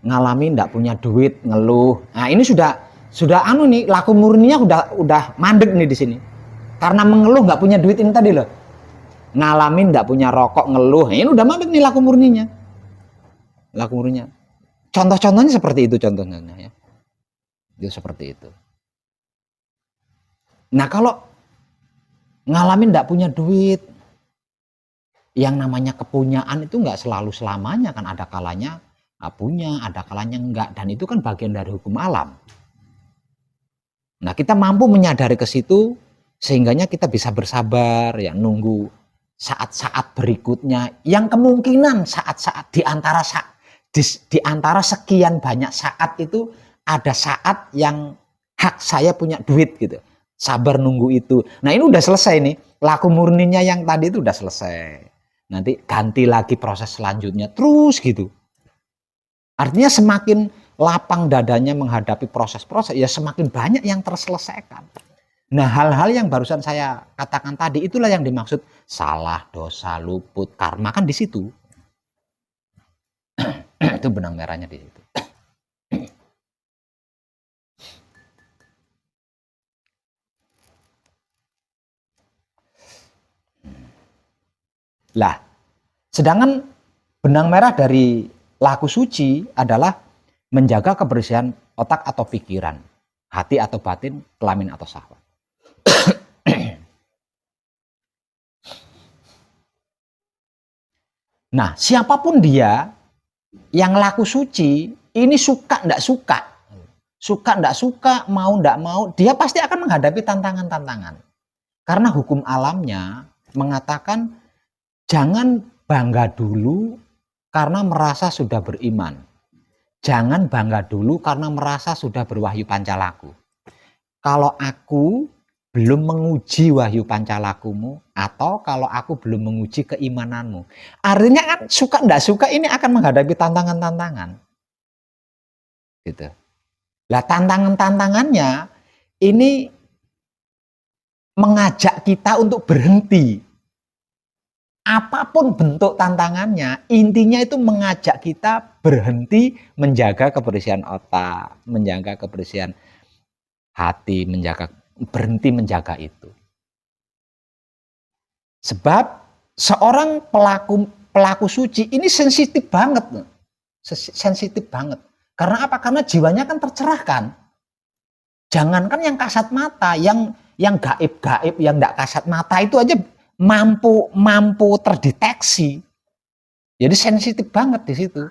Ngalamin enggak punya duit, ngeluh. Nah, ini sudah nih, laku murninya udah mandek nih di sini. Karena mengeluh enggak punya duit ini tadi loh. Ngalamin enggak punya rokok, ngeluh. Nah, ini udah mandek nih laku murninya. Laku murninya. Contoh-contohnya seperti itu contohnya ya. Itu seperti itu. Nah, kalau ngalamin enggak punya duit, yang namanya kepunyaan itu enggak selalu selamanya kan, ada kalanya punya, ada kalanya enggak, dan itu kan bagian dari hukum alam. Nah, kita mampu menyadari ke situ sehingganya kita bisa bersabar ya, nunggu saat-saat berikutnya yang kemungkinan saat-saat di antara sekian banyak saat itu ada saat yang hak saya punya duit gitu. Sabar nunggu itu. Nah ini udah selesai nih. Laku murninya yang tadi itu udah selesai. Nanti ganti lagi proses selanjutnya. Terus gitu. Artinya semakin lapang dadanya menghadapi proses-proses, ya semakin banyak yang terselesaikan. Nah hal-hal yang barusan saya katakan tadi, itulah yang dimaksud salah, dosa, luput, karma, kan di situ. Itu benang merahnya di situ. Lah, sedangkan benang merah dari laku suci adalah menjaga kebersihan otak atau pikiran, hati atau batin, kelamin atau syahwat. Nah, siapapun dia yang laku suci, ini suka ndak suka, mau ndak mau, dia pasti akan menghadapi tantangan-tantangan. Karena hukum alamnya mengatakan jangan bangga dulu karena merasa sudah beriman. Jangan bangga dulu karena merasa sudah berwahyu pancalaku. Kalau aku belum menguji wahyu pancalakumu, atau kalau aku belum menguji keimananmu. Artinya kan suka ndak suka ini akan menghadapi tantangan-tantangan. Gitu. Lah tantangan-tantangannya ini mengajak kita untuk berhenti. Apapun bentuk tantangannya, intinya itu mengajak kita berhenti menjaga kebersihan otak, menjaga kebersihan hati, berhenti menjaga itu. Sebab seorang pelaku suci ini sensitif banget. Sensitif banget. Karena apa? Karena jiwanya kan tercerahkan. Jangankan yang kasat mata, yang gaib-gaib, yang tidak kasat mata itu aja mampu terdeteksi. Jadi sensitif banget di situ.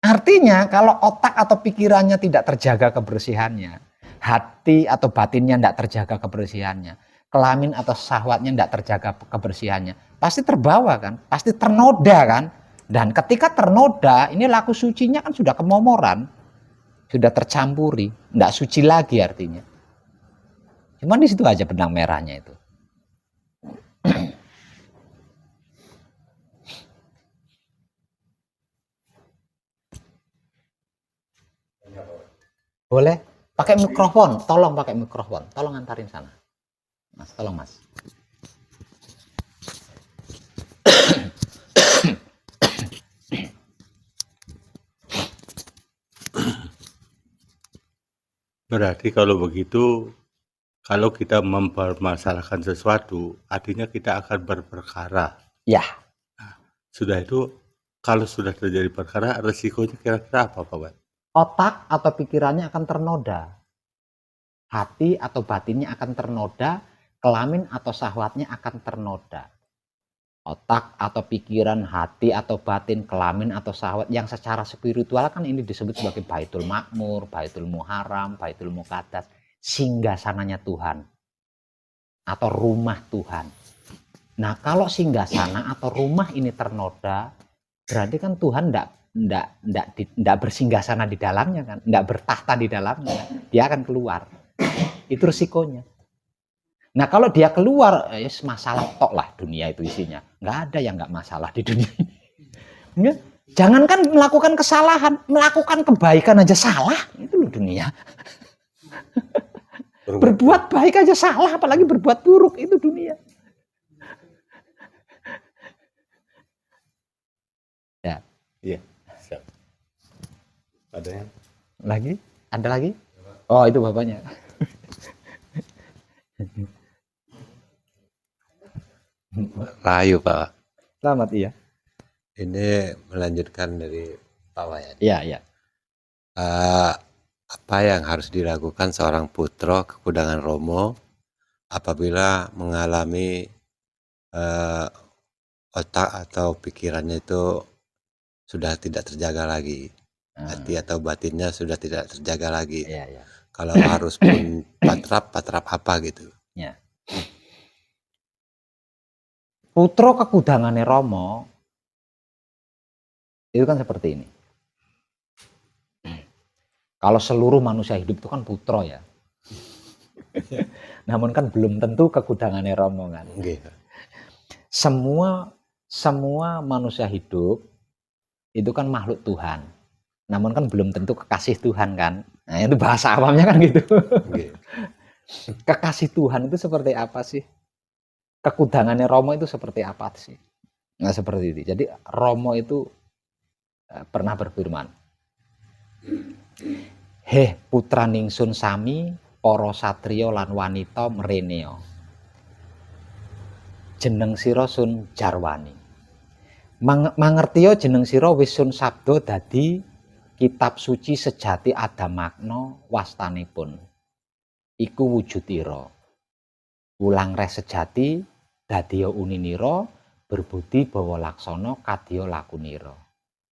Artinya kalau otak atau pikirannya tidak terjaga kebersihannya, hati atau batinnya tidak terjaga kebersihannya, kelamin atau syahwatnya tidak terjaga kebersihannya, pasti terbawa kan, pasti ternoda kan. Dan ketika ternoda, ini laku sucinya kan sudah kemomoran, sudah tercampuri, tidak suci lagi artinya. Cuman di situ aja benang merahnya itu. Boleh pakai mikrofon, tolong pakai mikrofon, tolong antarin sana. Mas, tolong Mas. Berarti kalau begitu, kalau kita mempermasalahkan sesuatu, artinya kita akan berperkara. Ya. Nah, sudah itu, kalau sudah terjadi perkara, resikonya kira-kira apa, Pak Wad? Otak atau pikirannya akan ternoda. Hati atau batinnya akan ternoda, kelamin atau syahwatnya akan ternoda. Otak atau pikiran, hati atau batin, kelamin atau syahwat yang secara spiritual kan ini disebut sebagai Baitul Makmur, Baitul Muharram, Baitul Muqaddas, singgasananya Tuhan atau rumah Tuhan. Nah, kalau singgasana atau rumah ini ternoda, berarti kan Tuhan tidak bersinggasana di dalamnya kan, tidak bertahta di dalamnya, dia akan keluar. Itu risikonya. Nah kalau dia keluar, masalah tok lah dunia itu isinya. Nggak ada yang nggak masalah di dunia ini. Ya? Jangankan melakukan kesalahan, melakukan kebaikan aja salah, itu loh dunia. Berbuat baik aja salah, apalagi berbuat buruk, itu dunia. Ya. Iya. Siap. Ada yang lagi? Ada lagi? Oh itu bapaknya. Rahayu Pak. Selamat iya. Ini melanjutkan dari Pak Wayan. Iya iya. Apa yang harus dilakukan seorang putra kekudangan Romo apabila mengalami otak atau pikirannya itu sudah tidak terjaga lagi, hati atau batinnya sudah tidak terjaga lagi. Iya, iya. Kalau harus pun patrap apa gitu. Ya. Putra kekudangannya Romo itu kan seperti ini. Kalau seluruh manusia hidup itu kan putra ya. Namun kan belum tentu kekudangannya Romo kan. Semua manusia hidup itu kan makhluk Tuhan. Namun kan belum tentu kekasih Tuhan kan. Nah itu bahasa awamnya kan gitu. Kekasih Tuhan itu seperti apa sih? Kekudangannya Romo itu seperti apa sih? Nah seperti itu. Jadi Romo itu pernah berfirman, "Heh putra ningsun sami, para satrio lan wanita mereneo." jeneng sira sun jarwani. Mangertiya jeneng sira wis sun sabda dadi kitab suci sejati ada makna wastanipun. Iku wujudira. Wulang reh sejati dadiya uninira berbudi bawa laksana kadya lakunira.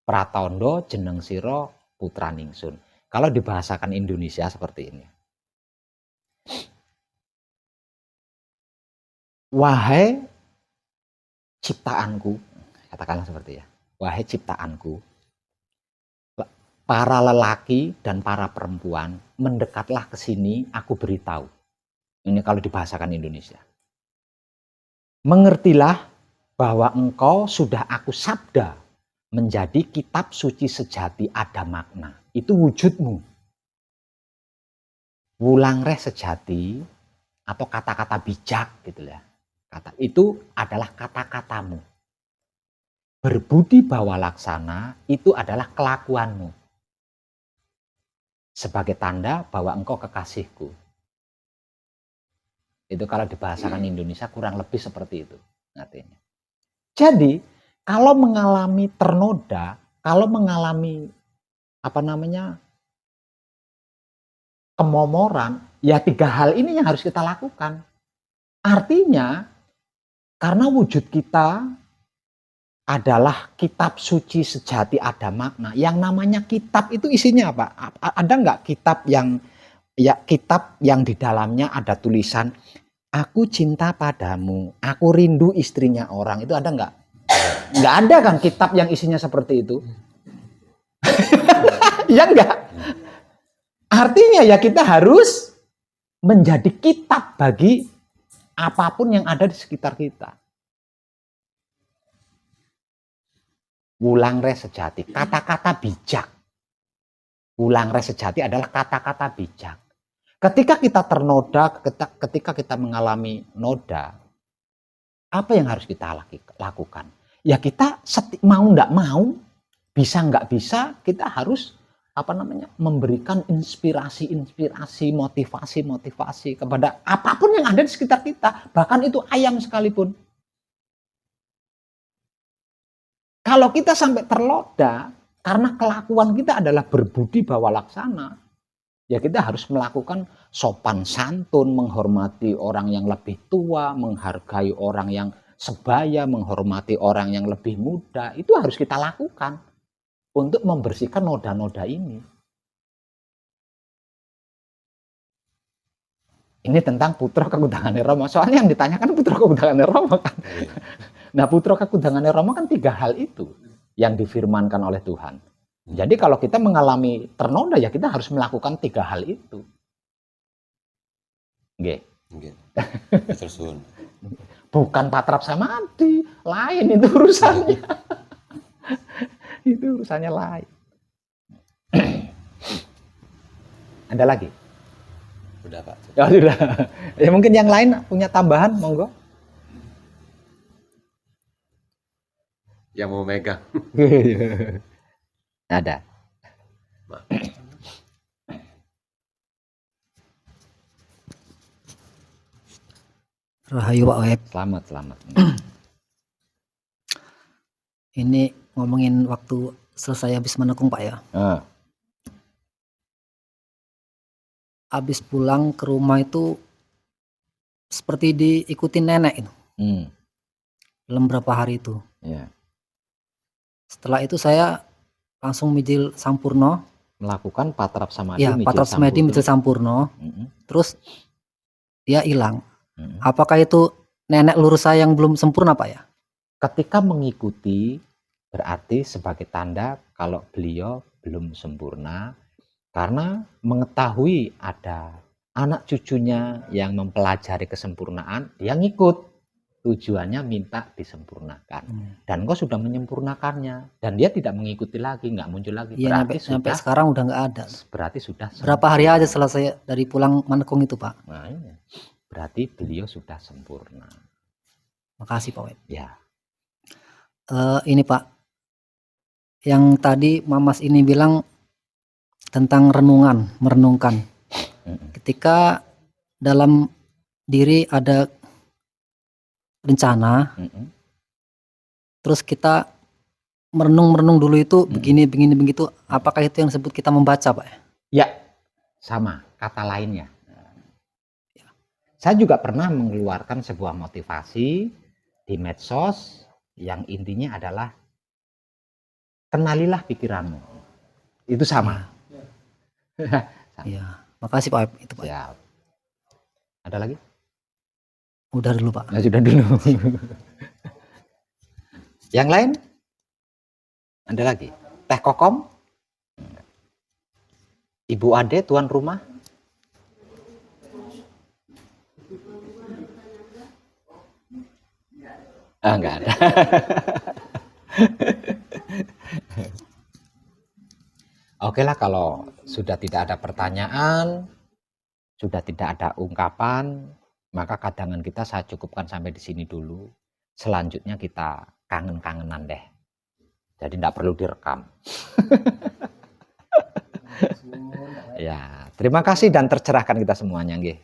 Pratandha jeneng sira putraningsun. Kalau dibahasakan Indonesia seperti ini. Wahai ciptaanku, katakanlah seperti ya. Wahai ciptaanku, para lelaki dan para perempuan, mendekatlah ke sini, aku beritahu. Ini kalau dibahasakan Indonesia. Mengertilah bahwa engkau sudah aku sabda menjadi kitab suci sejati ada makna. Itu wujudmu. Wulang reh sejati atau kata-kata bijak gitu ya. Kata itu adalah kata-katamu. Berbudi bawa laksana itu adalah kelakuanmu. Sebagai tanda bahwa engkau kekasihku. Itu kalau dibahasakan Indonesia kurang lebih seperti itu artinya. Jadi kalau mengalami ternoda, kalau mengalami kemomoran, ya 3 hal ini yang harus kita lakukan. Artinya karena wujud kita adalah kitab suci sejati ada makna. Yang namanya kitab itu isinya apa? Ada nggak kitab yang di dalamnya ada tulisan aku cinta padamu, aku rindu istrinya orang. Itu ada nggak? Nggak ada kan kitab yang isinya seperti itu. Ya enggak. Artinya ya kita harus menjadi kitab bagi apapun yang ada di sekitar kita. Wulang reh sejati, kata-kata bijak. Wulang reh sejati adalah kata-kata bijak. Ketika kita ternoda, ketika kita mengalami noda, apa yang harus kita lakukan? Ya kita mau nggak mau, bisa nggak bisa, kita harus memberikan inspirasi, motivasi kepada apapun yang ada di sekitar kita, bahkan itu ayam sekalipun. Kalau kita sampai terloda karena kelakuan kita adalah berbudi bawa laksana, ya kita harus melakukan sopan santun, menghormati orang yang lebih tua, menghargai orang yang sebaya, menghormati orang yang lebih muda. Itu harus kita lakukan untuk membersihkan noda-noda ini. Ini tentang putra kekudangane Rama. Soalnya yang ditanyakan putra kekudangane Rama kan. Nah, putra kekudangane Rama kan 3 hal itu yang difirmankan oleh Tuhan. Jadi kalau kita mengalami ternoda ya kita harus melakukan 3 hal itu. Nggih. Nggih. Tersun. Bukan patrap sama Adi, lain itu urusannya. Itu urusannya lain. Ada lagi? Udah, Pak. Ya sudah. Ya mungkin yang lain punya tambahan, monggo. Yang mau megang. Ada. Rahayu Pak Web. Selamat. Ini ngomongin waktu selesai habis menekung Pak ya. Habis pulang ke rumah itu seperti diikutin nenek itu. Dalam berapa hari itu. Yeah. Setelah itu saya langsung mijil sampurno. Melakukan patrap samadhi, ya, patrap samadhi mijil sampurno. Terus dia hilang. Apakah itu nenek lurus saya yang belum sempurna Pak ya? Ketika mengikuti berarti sebagai tanda kalau beliau belum sempurna, karena mengetahui ada anak cucunya yang mempelajari kesempurnaan, dia ngikut. Tujuannya minta disempurnakan. Dan engkau sudah menyempurnakannya. Dan dia tidak mengikuti lagi, nggak muncul lagi. Iya, sampai sekarang udah nggak ada. Berarti sudah sempurna. Berapa hari aja setelah saya dari pulang menekung itu Pak? Nah, iya. Berarti beliau sudah sempurna. Makasih Pak Web. Ya. Ini Pak, yang tadi Mamas ini bilang tentang merenungkan. Ketika dalam diri ada rencana, terus kita merenung dulu itu begini begitu, apakah itu yang disebut kita membaca, Pak? Ya, sama kata lainnya. Saya juga pernah mengeluarkan sebuah motivasi di medsos yang intinya adalah kenalilah pikiranmu. Itu sama. Iya, makasih Pak. Itu Pak. Siap. Ada lagi? Udah dulu Pak. Nah, sudah dulu. Yang lain? Ada lagi? Teh Kokom? Ibu Ade, tuan rumah? Enggak ada. Oke lah, kalau sudah tidak ada pertanyaan, sudah tidak ada ungkapan, maka kadangan kita saya cukupkan sampai di sini dulu. Selanjutnya kita kangen-kangenan deh. Jadi tidak perlu direkam. Ya, terima kasih dan tercerahkan kita semuanya, nggih.